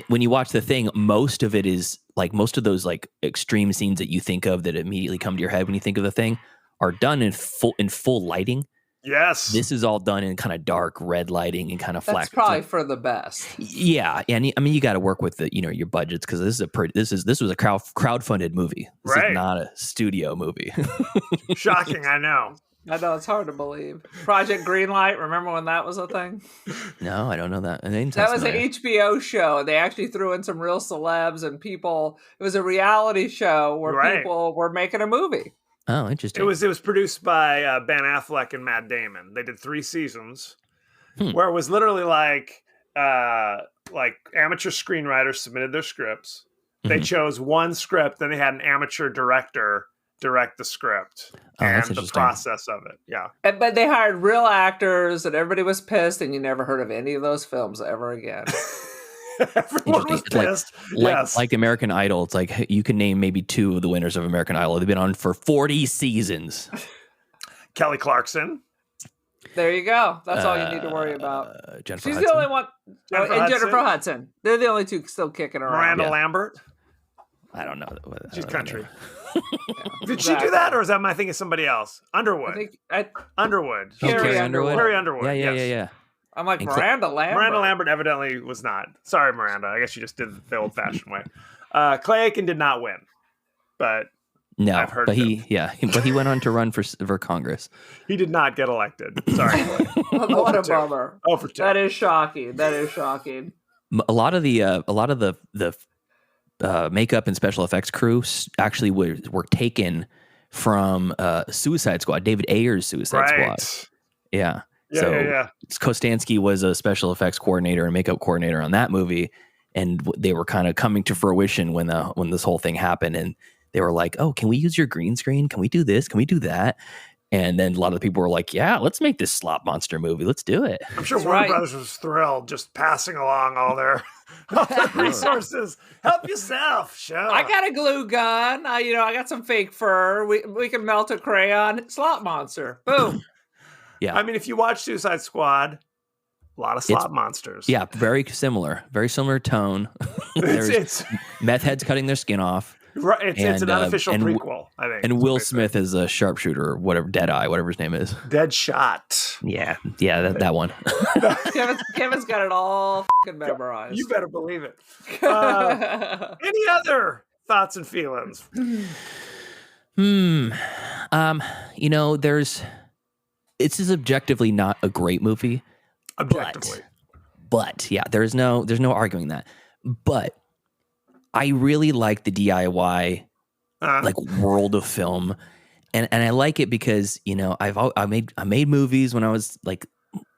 when you watch The Thing, most of it is like most of those like extreme scenes that you think of that immediately come to your head when you think of The Thing are done in full lighting. Yes. This is all done in kind of dark red lighting and kind of flat. That's probably for the best. Yeah. And I mean, you got to work with your budgets because this was a crowdfunded movie. This is not a studio movie. Shocking. I know. I know, it's hard to believe. Project Greenlight, remember when that was a thing? No, I don't know that. That was an HBO show. They actually threw in some real celebs and people. It was a reality show where people were making a movie. Oh, interesting. It was produced by Ben Affleck and Matt Damon. They did 3 seasons where it was literally like amateur screenwriters submitted their scripts. They chose one script, then they had an amateur director direct the script and the process of it. Yeah. But they hired real actors and everybody was pissed and you never heard of any of those films ever again. Everyone was pissed. Like American Idol. It's like you can name maybe 2 of the winners of American Idol. They've been on for 40 seasons. Kelly Clarkson. There you go. That's all you need to worry about. Jennifer She's Hudson. the only one. Jennifer Hudson. They're the only 2 still kicking around. Miranda Lambert. I don't know. She's country. Did she do that, or is that my thinking of somebody else? Underwood. Underwood. Carrie Underwood. Carrie Underwood. Yeah. I'm like, Miranda Lambert. Miranda Lambert evidently was not. Sorry, Miranda. I guess you just did it the old-fashioned way. Clay Aiken did not win, but no, I've heard but he went on to run for Congress. He did not get elected. Sorry, Clay. What a bummer. Over 2. That is shocking. That is shocking. A lot of the makeup and special effects crew actually were taken from Suicide Squad, David Ayer's Suicide Squad. Yeah. Kostansky was a special effects coordinator and makeup coordinator on that movie, and they were kind of coming to fruition when this whole thing happened, and they were like, "Oh, can we use your green screen? Can we do this? Can we do that?" And then a lot of the people were like, "Yeah, let's make this slop monster movie. Let's do it." I'm sure Warner Brothers was thrilled, just passing along all their resources. Help yourself, show. I got a glue gun. I got some fake fur. We can melt a crayon. Slop monster. Boom. Yeah. I mean, if you watch Suicide Squad, a lot of slop monsters. Yeah, very similar tone. There's meth heads cutting their skin off. Right, it's an unofficial prequel, I think. And Will Smith is a sharpshooter, or whatever, Deadeye, whatever his name is. Deadshot. Yeah, that one. Kevin's got it all memorized. You better believe it. Any other thoughts and feelings? This is objectively not a great movie. Objectively. But yeah, there's no arguing that. But I really like the DIY like world of film, and I like it because I made movies when I was like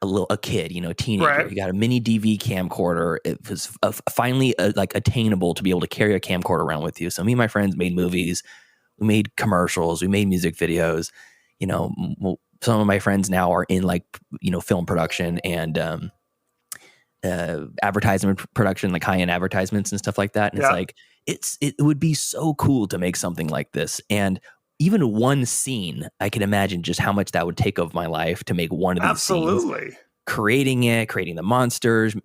a kid, teenager. Right. You got a mini DV camcorder. It was finally like attainable to be able to carry a camcorder around with you. So me and my friends made movies, we made commercials, we made music videos. Some of my friends now are in like film production and advertisement production, like high-end advertisements and stuff like that. And it's like it would be so cool to make something like this. And even one scene, I can imagine just how much that would take of my life to make one of these scenes. Creating the monsters,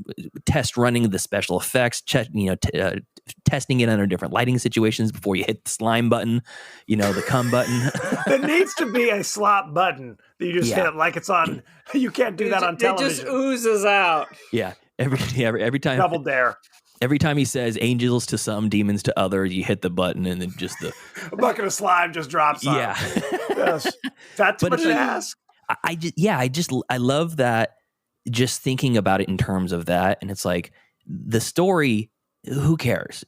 test running the special effects, testing it under different lighting situations before you hit the slime button, the cum button. There needs to be a slop button that you just hit like it's on. You can't do that on television. It just oozes out. Yeah. Every time. Double dare. Every time he says angels to some, demons to others, you hit the button and then just a bucket of slime just drops on. Yeah. Yes. That's what you ask. I love that just thinking about it in terms of that, and it's like the story, who cares?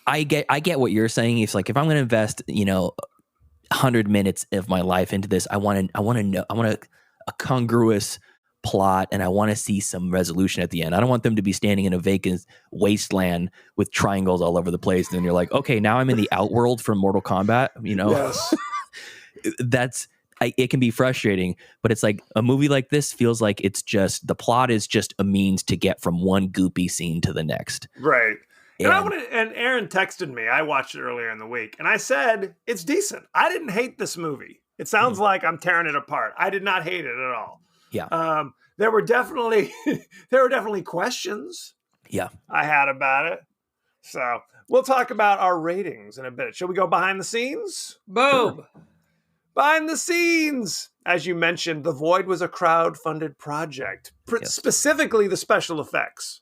I get what you're saying. It's like, if I'm going to invest, 100 minutes of my life into this, I want a congruous plot, and I want to see some resolution at the end. I don't want them to be standing in a vacant wasteland with triangles all over the place. And then you're like, okay, now I'm in the Outworld from Mortal Kombat. Yes. It can be frustrating, but it's like a movie like this feels like it's just, the plot is just a means to get from one goopy scene to the next. Right. And Aaron texted me. I watched it earlier in the week, and I said, it's decent. I didn't hate this movie. It sounds like I'm tearing it apart. I did not hate it at all. Yeah. There were definitely questions. Yeah. I had about it. So we'll talk about our ratings in a bit. Shall we go behind the scenes? Boom. Sure. Behind the scenes. As you mentioned, The Void was a crowd-funded project. Specifically the special effects.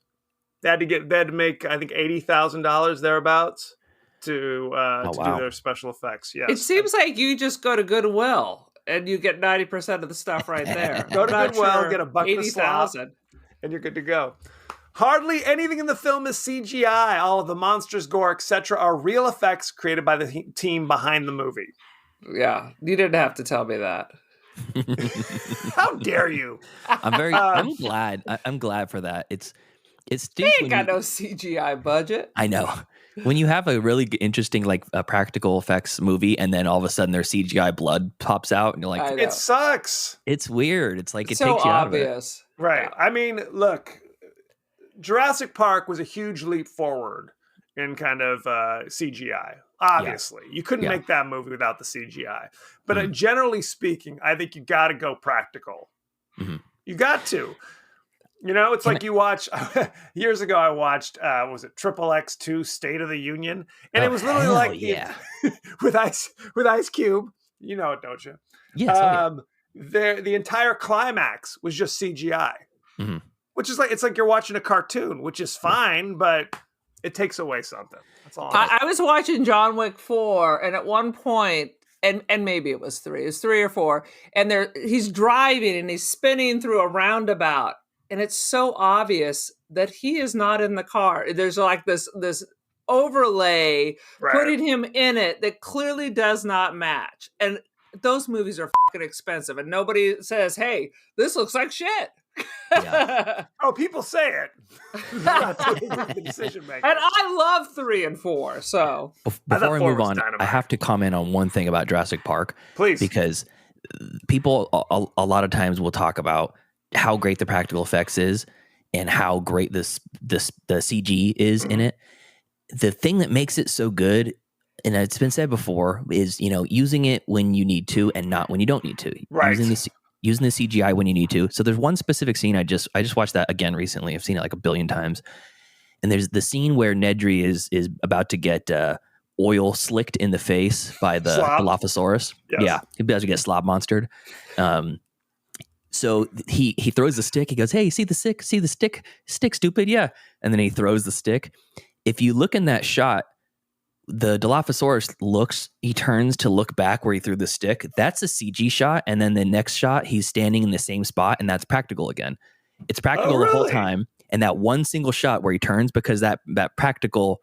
They had to make, I think, $80,000 thereabouts to do their special effects. Yes. It seems like you just go to Goodwill and you get 90% of the stuff right there. Go to Goodwill, get a bucket of slop, and you're good to go. Hardly anything in the film is CGI. All of the monsters, gore, etc. are real effects created by the team behind the movie. Yeah, you didn't have to tell me that. How dare you? I'm glad. I'm glad for that. They ain't got no CGI budget. I know. When you have a really interesting, like, a practical effects movie, and then all of a sudden their CGI blood pops out, and you're like, it sucks. It's weird. It's like, it so takes you obvious. out of it. Right. Yeah. I mean, look, Jurassic Park was a huge leap forward in kind of CGI. Obviously, you couldn't make that movie without the CGI. But generally speaking, I think you got to go practical. Mm-hmm. You got to. It's like you watch, years ago I watched, was it XXX2 State of the Union? And it was literally like, with Ice Cube, you know it, don't you? Yes. The entire climax was just CGI, which is like, it's like you're watching a cartoon, which is fine, but it takes away something. That's all. I was watching John Wick 4, and at one point, and maybe it was 3, it was 3 or 4, and he's driving and he's spinning through a roundabout. And it's so obvious that he is not in the car. There's like this overlay putting him in it that clearly does not match. And those movies are fucking expensive. And nobody says, hey, this looks like shit. Yeah. Oh, people say it. The decision maker. And I love 3 and 4. So before I move on, I have to comment on one thing about Jurassic Park. Please. Because people a lot of times will talk about how great the practical effects is and how great the CG is in it. The thing that makes it so good, and it's been said before, is using it when you need to and not when you don't need to. Right. Using the CGI when you need to. So there's one specific scene I just watched that again recently. I've seen it like 1 billion times. And there's the scene where Nedry is about to get oil slicked in the face by the Dilophosaurus. Yes. Yeah, he about to get slob monstered. So he throws the stick. He goes, "Hey, see the stick? See the stick? Stick, stupid, yeah." And then he throws the stick. If you look in that shot, the Dilophosaurus he turns to look back where he threw the stick. That's a CG shot. And then the next shot, he's standing in the same spot, and that's practical again. It's practical the whole time. And that one single shot where he turns, because that practical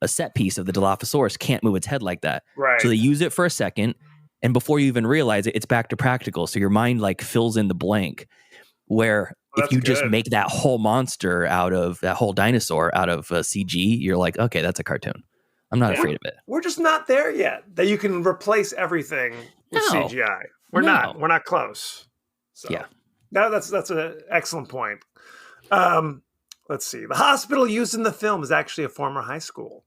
set piece of the Dilophosaurus can't move its head like that. Right. So they use it for a second. And before you even realize it, it's back to practical. So your mind like fills in the blank, where if you just make that whole monster out of that whole dinosaur out of CG, you're like, okay, that's a cartoon. I'm not afraid of it. We're just not there yet that you can replace everything with CGI. We're not close. So yeah, that's an excellent point. Let's see. The hospital used in the film is actually a former high school.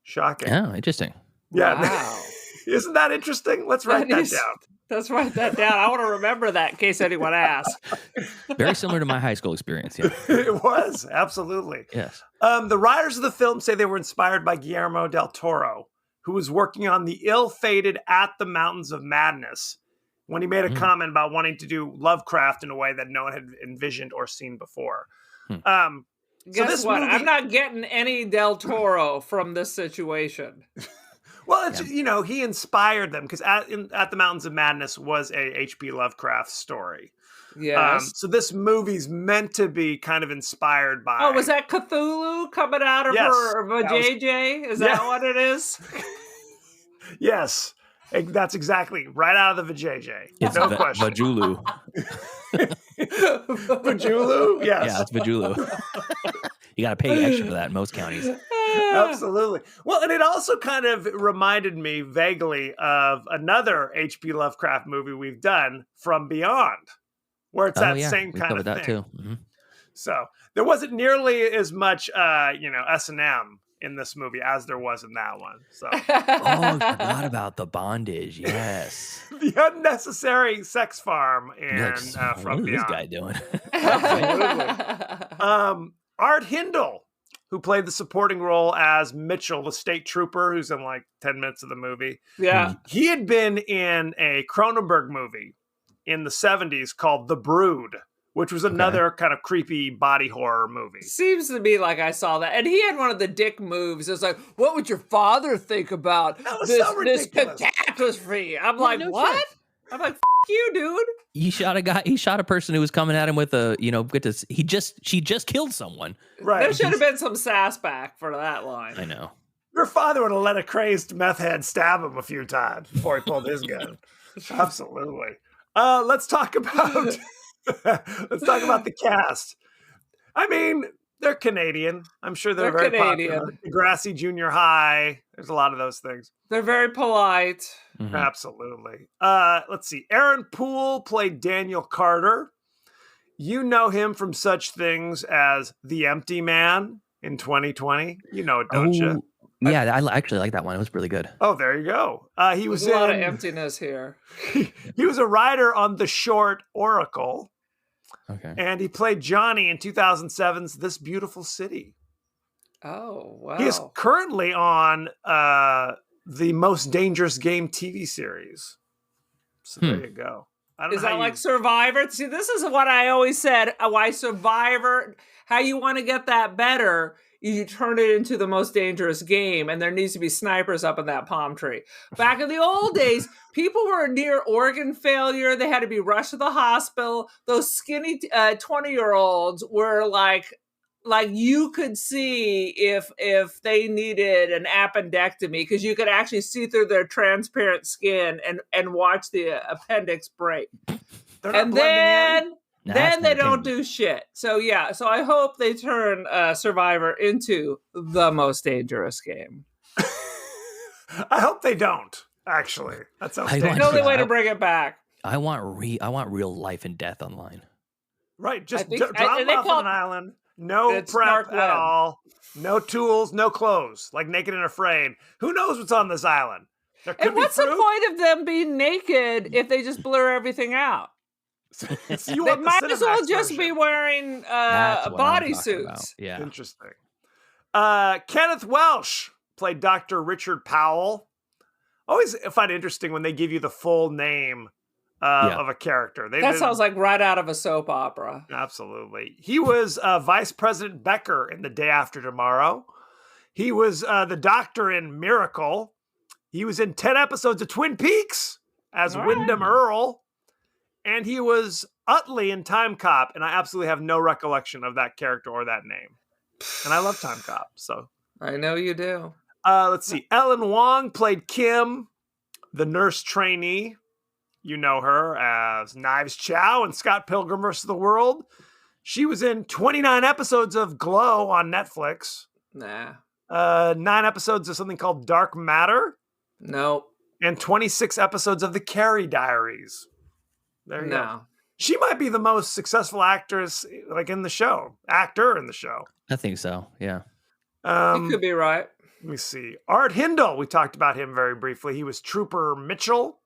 Shocking. Oh, interesting. Yeah. Wow. Isn't that interesting? Let's write that down. Let's write that down. I want to remember that in case anyone asks. Very similar to my high school experience. Yeah. It was. Absolutely. Yes. The writers of the film say they were inspired by Guillermo del Toro, who was working on the ill-fated At the Mountains of Madness, when he made a comment about wanting to do Lovecraft in a way that no one had envisioned or seen before. Guess what? I'm not getting any Del Toro from this situation. Well, it's he inspired them because at the Mountains of Madness was a H.P. Lovecraft story. Yes. So this movie's meant to be kind of inspired by. Oh, was that Cthulhu coming out of her vajayjay? Is that what it is? Yes, that's exactly right out of the vajayjay. No question. Vajulu. Vajulu? Yes. Yeah, it's Vajulu. You got to pay extra for that in most counties. Absolutely. Well, and it also kind of reminded me vaguely of another H.P. Lovecraft movie we've done, From Beyond, where it's that same kind of thing. That too. Mm-hmm. So there wasn't nearly as much, S&M in this movie as there was in that one. So I forgot about the bondage. Yes. The unnecessary sex farm in From Beyond. What is this guy doing? Absolutely. Art Hindle, who played the supporting role as Mitchell, the state trooper, who's in like 10 minutes of the movie. Yeah. He had been in a Cronenberg movie in the 70s called The Brood, which was another kind of creepy body horror movie. Seems to me like I saw that. And he had one of the dick moves. It's like, what would your father think about this catastrophe? I'm like, what? Shit. I'm like, you, dude. He shot a person who was coming at him with she just killed someone. Right. There should have been some sass back for that line. I know. Your father would have let a crazed meth head stab him a few times before he pulled his gun. Absolutely. Let's talk about the cast. I mean, they're Canadian. I'm sure they're very Canadian. Popular. Degrassi Junior High. There's a lot of those things. They're very polite. Mm-hmm. Absolutely. Let's see. Aaron Poole played Daniel Carter. You know him from such things as The Empty Man in 2020. You know it, don't you? Yeah, I actually like that one. It was really good. Oh, there you go. He was a lot of emptiness here. He was a writer on the short Oracle. Okay. And he played Johnny in 2007's This Beautiful City. Oh, wow. He is currently on the Most Dangerous Game TV series. So there you go. Is that like Survivor? See, this is what I always said. Why Survivor, how you want to get that better, you turn it into the Most Dangerous Game, and there needs to be snipers up in that palm tree. Back in the old days, people were near organ failure. They had to be rushed to the hospital. Those skinny 20-year-olds were like you could see if they needed an appendectomy, because you could actually see through their transparent skin and watch the appendix break. And then they don't do shit. So yeah, so I hope they turn Survivor into the Most Dangerous Game. I hope they don't. Actually, that sounds dangerous. The only way to bring it back. I want real life and death online. Right, just drop off on an island. No prep at all. No tools, no clothes. Like Naked and Afraid. Who knows what's on this island? And what's the point of them being naked if they just blur everything out? They might as well just be wearing bodysuits. Yeah. Interesting. Kenneth Welsh played Dr. Richard Powell. Always find it interesting when they give you the full name of a character. That sounds like right out of a soap opera. Absolutely. He was Vice President Becker in The Day After Tomorrow. He was the doctor in Miracle. He was in 10 episodes of Twin Peaks as Wyndham Earl. And he was Utley in Time Cop, and I absolutely have no recollection of that character or that name. And I love Time Cop, so. I know you do. Let's see. Ellen Wong played Kim, the nurse trainee. You know her as Knives Chow and Scott Pilgrim vs. the World. She was in 29 episodes of Glow on Netflix. Nah. 9 episodes of something called Dark Matter. Nope. And 26 episodes of The Carrie Diaries. There you go. She might be the most successful actress, like actor in the show. I think so. Yeah. You could be right. Let me see. Art Hindle. We talked about him very briefly. He was Trooper Mitchell.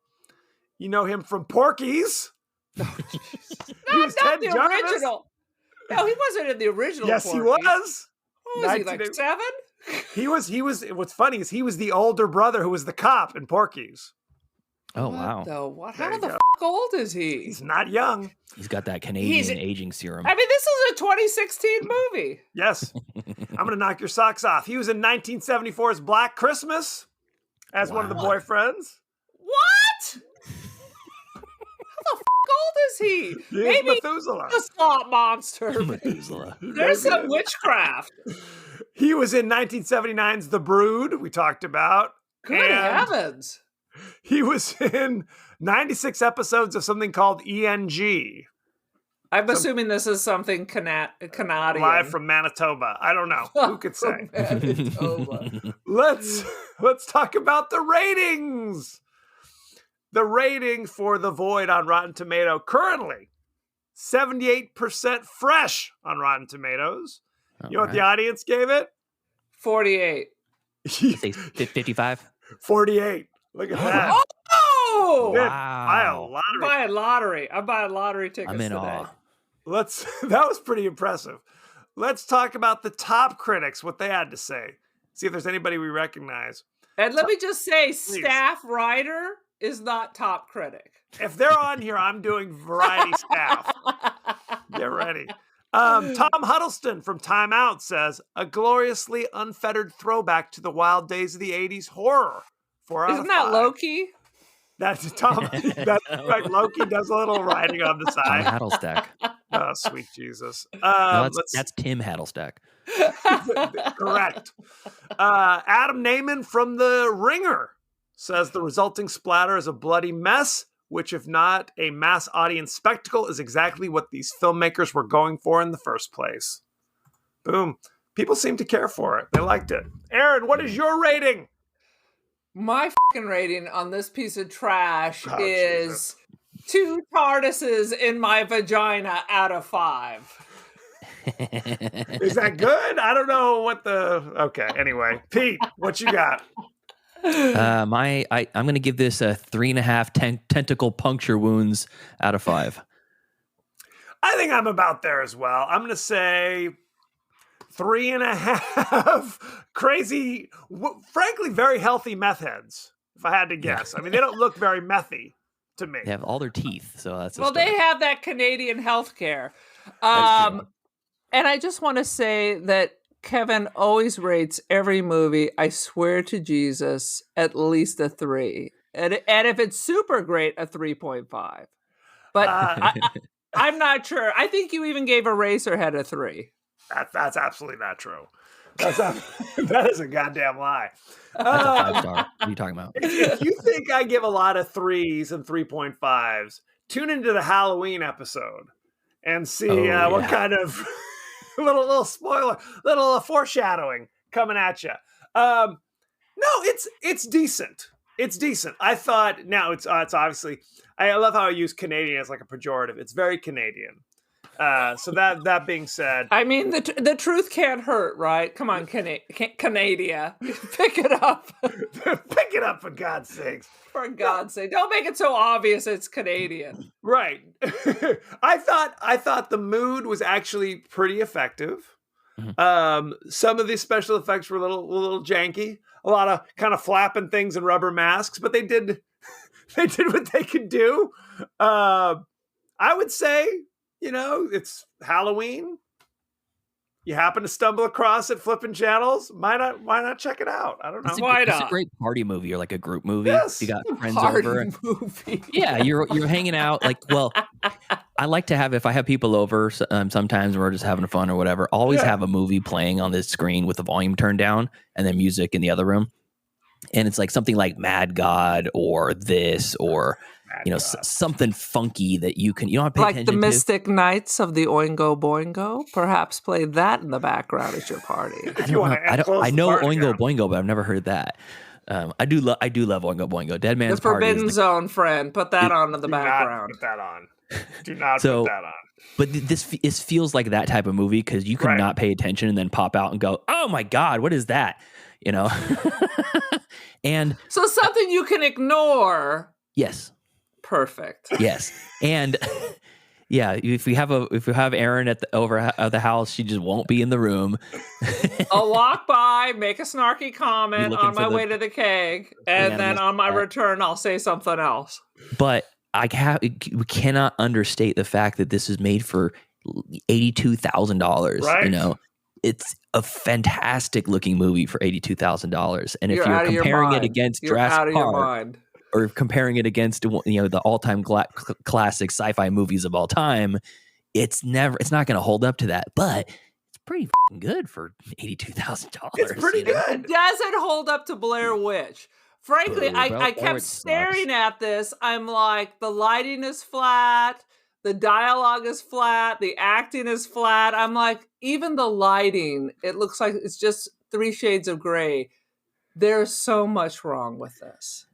You know him from Porky's. Not the original. No, he wasn't in the original. Yes, Porky's. He was. What was he, like 7? He was. What's funny is he was the older brother who was the cop in Porky's. Oh, wow. How the old is he? He's not young. He's got that Canadian aging serum. I mean, this is a 2016 movie. Yes. I'm going to knock your socks off. He was in 1974's Black Christmas as one of the boyfriends. What? How the old is he? Maybe Methuselah. A slot monster. Methuselah. There's some witchcraft. He was in 1979's The Brood, we talked about. Good heavens. He was in 96 episodes of something called ENG. I'm assuming this is something Canadian. Live from Manitoba. I don't know. Who could say? Let's talk about the ratings. The rating for The Void on Rotten Tomato currently 78% fresh on Rotten Tomatoes. You know what the audience gave it? 48. 55? 48. Look at that. Oh! Wow. I'm buying lottery. I'm buying lottery tickets I'm in today. awe. That was pretty impressive. Let's talk about the top critics, what they had to say. See if there's anybody we recognize. And let me just say, staff writer is not top critic. If they're on here, I'm doing variety staff. Get ready. Tom Huddleston from Time Out says, a gloriously unfettered throwback to the wild days of the 80s horror. 4 out of 5. Isn't that Loki? That's Tom. That's like Loki does a little writing on the side. Hattlestack. Oh, sweet Jesus. No, that's Tim Hattlestack. Correct. Adam Naiman from The Ringer says the resulting splatter is a bloody mess, which, if not a mass audience spectacle, is exactly what these filmmakers were going for in the first place. Boom. People seem to care for it. They liked it. Aaron, what is your rating? My fucking rating on this piece of trash is 2 TARDISes in my vagina out of 5. Is that good? I don't know what the... Okay, anyway. Pete, what you got? I'm going to give this a 3.5 tentacle puncture wounds out of 5. I think I'm about there as well. I'm going to say 3.5 crazy, frankly, very healthy meth heads, if I had to guess. I mean, they don't look very methy to me. They have all their teeth, so that's they have that Canadian healthcare. And I just want to say that Kevin always rates every movie, I swear to Jesus, at least a 3. And if it's super great, a 3.5. But I'm not sure. I think you even gave Eraserhead a 3. That's absolutely not true. That is a goddamn lie. That's a 5-star. What are you talking about? If you think I give a lot of 3s and 3.5s, tune into the Halloween episode and see what kind of little spoiler, little foreshadowing coming at you. No, it's decent. It's decent. I thought now it's obviously. I love how I use Canadian as like a pejorative. It's very Canadian. So that being said, I mean the truth can't hurt, right? Come on, Canada, pick it up. Pick it up for God's sakes. For God's sake, don't make it so obvious it's Canadian. Right. I thought the mood was actually pretty effective. Mm-hmm. Some of these special effects were a little janky. A lot of kind of flapping things and rubber masks, but they did what they could do. I would say, it's Halloween. You happen to stumble across it flipping channels. Why not check it out? I don't know. It's a great party movie or like a group movie. Yes. You got friends party over. Movie. Yeah, you're hanging out. I like to have, if I have people over, sometimes we're just having fun or whatever, always have a movie playing on this screen with the volume turned down and then music in the other room. And it's like something like Mad God or this or something funky that you don't have to pay like attention the Mystic Knights of the Oingo Boingo. Perhaps play that in the background at your party. If you want to, I know Oingo Boingo, but I've never heard that. I do love Oingo Boingo. Dead Man's the Forbidden Party Zone, friend. Put that on in the background. Put that on. Do not put that on. But this feels like that type of movie because you can not pay attention and then pop out and go, "Oh my God, what is that?" And so something you can ignore. Yes. Perfect. Yes. And if we have Erin at the house, she just won't be in the room. I'll walk by, make a snarky comment on my way to the keg, and then on my return, I'll say something else. But we cannot understate the fact that this is made for $82,000. Right. it's a fantastic looking movie for $82,000. And if You're you're out of your comparing it mind. against You're out Jurassic of your Park, mind. or comparing it against the all-time classic sci-fi movies of all time, it's not going to hold up to that. But it's pretty fucking good for $82,000. It's pretty good. It doesn't hold up to Blair Witch. Frankly, I kept staring at this. I'm like, the lighting is flat, the dialogue is flat, the acting is flat. I'm like, even the lighting, it looks like it's just 3 shades of gray. There's so much wrong with this.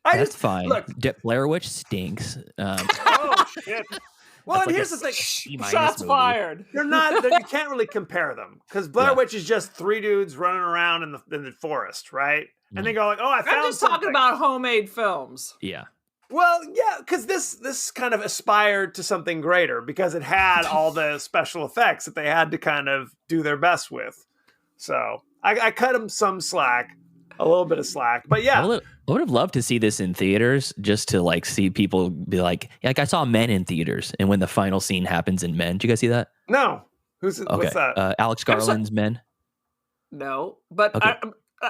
That's fine. Look, Blair Witch stinks. oh shit. Well, and like here's a the thing: Shots movie. fired. you can't really compare them because Blair Witch is just 3 dudes running around in the forest, right? And they go like, "Oh, I found I'm just something." talking about homemade films. Yeah. Well, yeah, because this kind of aspired to something greater because it had all the special effects that they had to kind of do their best with. So I cut them some slack, a little bit of slack, but yeah. I would have loved to see this in theaters, just to like see people be like I saw Men in theaters, and when the final scene happens in Men, did you guys see that? No, what's Okay, that? Alex Garland's Men. No, but Okay.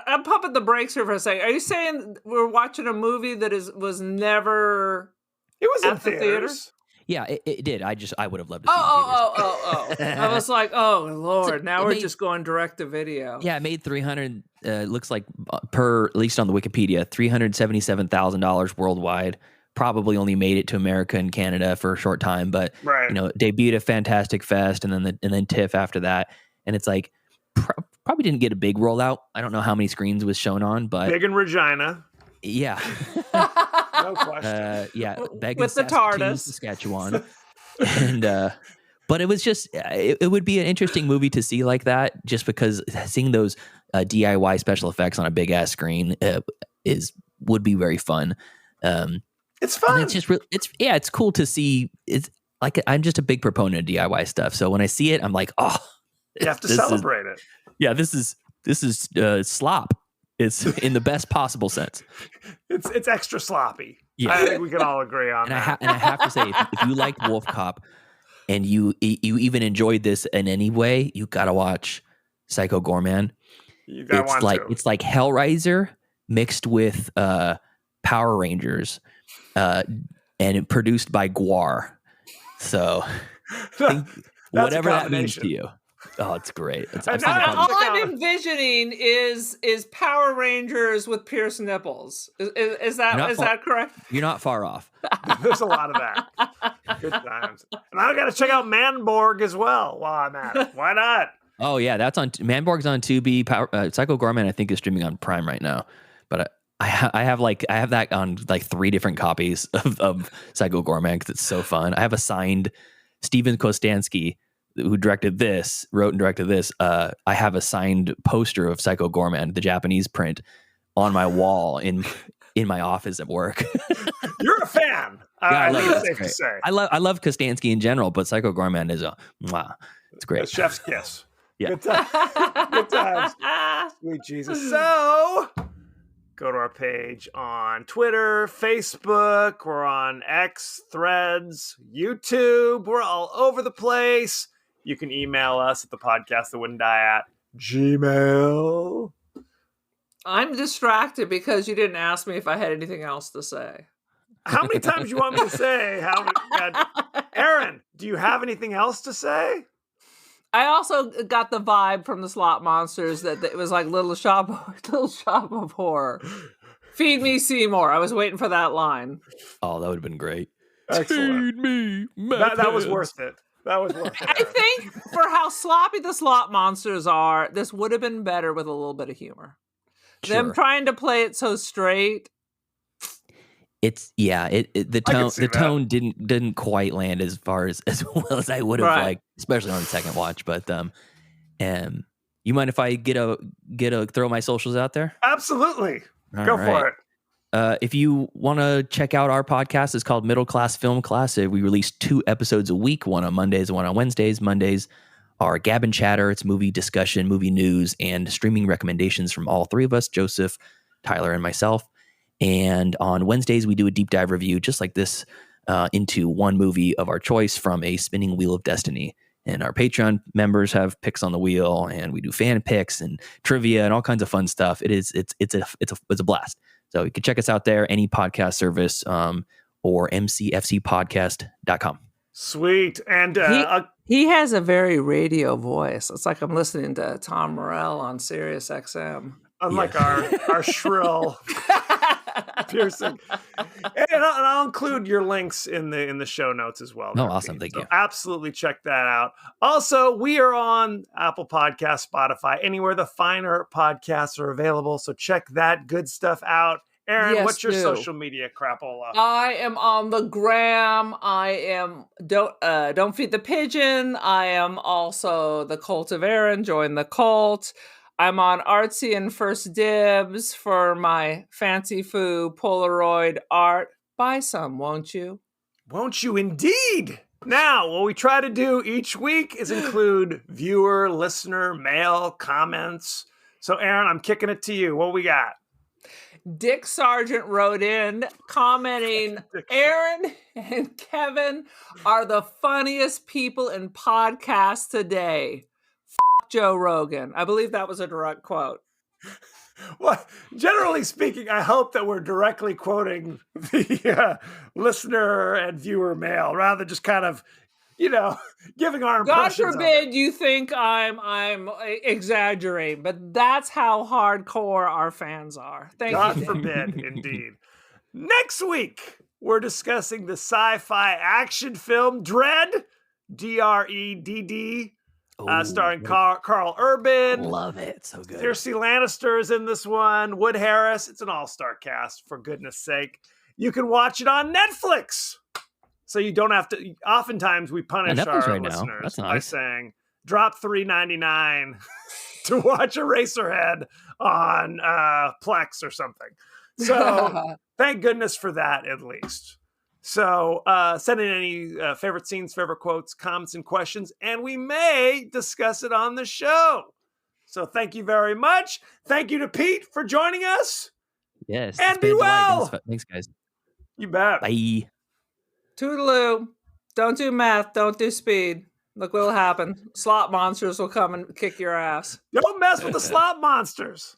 I'm pumping the brakes here for a second. Are you saying we're watching a movie that was never It was at in the theater? theaters. Yeah, it did. I would have loved to see Oh. I was like, oh, Lord, now it we're made- just going direct to video. Yeah, it made 300. Looks like per, at least on the Wikipedia, $377,000 worldwide. Probably only made it to America and Canada for a short time, but Right. debuted at Fantastic Fest and then TIFF after that. And it's like probably didn't get a big rollout. I don't know how many screens was shown on, but Big in Regina. yeah, No question. yeah, back With in the Saskatoon, TARDIS. Saskatchewan, and but it was just it would be an interesting movie to see like that, just because seeing those DIY special effects on a big ass screen would be very fun. It's fun. And it's just it's cool to see. It's like I'm just a big proponent of DIY stuff, so when I see it, I'm like, oh, You have to this is- celebrate it. yeah, this is slop. It's in the best possible sense. It's extra sloppy. Yeah. I think we can all agree on that. And I have to say, if you liked Wolf Cop and you even enjoyed this in any way, you gotta watch Psycho Goreman. It's like Hellraiser mixed with Power Rangers, and produced by Gwar. So whatever that means to you. Oh, it's great. I've seen it All probably- I'm envisioning is Power Rangers with pierced nipples. Is that correct? You're not far off. There's a lot of that. Good times. And I got to check out Manborg as well while I'm at it. Why not? Oh yeah, that's on Manborg's on Tubi. Psycho Goreman I think is streaming on Prime right now. But I have that on like 3 different copies of Psycho Goreman because it's so fun. I have a signed Steven Kostansky, who wrote and directed this. I have a signed poster of Psycho Goreman, the Japanese print, on my wall in my office at work. You're a fan. I I love think it. it's safe to That's say. I love Kostansky in general, but Psycho Goreman is it's great. A chef's kiss. Yeah. Good times. Good times. Sweet Jesus. So go to our page on Twitter, Facebook, we're on X, Threads, YouTube. We're all over the place. You can email us at the podcast that wouldn't die at Gmail. I'm distracted because you didn't ask me if I had anything else to say. How many times do you want me to say? Aaron, do you have anything else to say? I also got the vibe from the Slot Monsters that it was like Little Shop of Horror. Feed me Seymour. I was waiting for that line. Oh, that would have been great. Excellent. Me, That was worth it. That was worth it. I think for how sloppy the Slot Monsters are, this would have been better with a little bit of humor. Them Sure. trying to play it so straight. It's the tone didn't quite land as far as well as I would have liked, especially on the second watch. But you mind if I get a throw my socials out there? Absolutely. All Go right. for it. If you want to check out our podcast, it's called Middle Class Film Class. We release 2 episodes a week, one on Mondays and one on Wednesdays. Mondays are Gab and Chatter. It's movie discussion, movie news, and streaming recommendations from all 3 of us, Joseph, Tyler, and myself. And on Wednesdays, we do a deep dive review just like this into one movie of our choice from a spinning wheel of destiny. And our Patreon members have picks on the wheel, and we do fan picks and trivia and all kinds of fun stuff. It's a blast. So you can check us out there, any podcast service, or mcfcpodcast.com. Sweet. And he has a very radio voice. It's like I'm listening to Tom Morell on Sirius XM. Unlike our shrill piercing. And I'll include your links in the show notes as well. Oh, awesome. Thank you. Absolutely check that out. Also, we are on Apple Podcasts, Spotify, anywhere the finer podcasts are available. So check that good stuff out. Aaron, what's your social media, crapola? I am on the gram. I am Don't Feed the Pigeon. I am also the Cult of Aaron. Join the cult. I'm on Artsy and First Dibs for my fancy foo Polaroid art. Buy some, won't you? Won't you indeed? Now, what we try to do each week is include viewer, listener, mail, comments. So, Aaron, I'm kicking it to you. What we got? Dick Sargent wrote in commenting, Aaron and Kevin are the funniest people in podcasts today. F*** Joe Rogan. I believe that was a direct quote. Well, generally speaking, I hope that we're directly quoting the listener and viewer mail rather than just kind of, giving our impressions. God forbid you think I'm exaggerating, but that's how hardcore our fans are. Thank you. God forbid, indeed. Next week, we're discussing the sci-fi action film Dredd, D-R-E-D-D, starring Carl Urban. Love it. So good. Cersei Lannister is in this one. Wood Harris. It's an all-star cast, for goodness sake. You can watch it on Netflix. So you don't have to. Oftentimes we punish our right listeners nice. by saying, drop $3.99 to watch Eraserhead on Plex or something. So thank goodness for that, at least. So send in any favorite scenes, favorite quotes, comments, and questions, and we may discuss it on the show. So thank you very much. Thank you to Pete for joining us. Yes. And be well. Thanks, guys. You bet. Bye. Toodaloo. Don't do math. Don't do speed. Look what'll happen. Slot monsters will come and kick your ass. Don't mess with the slot monsters.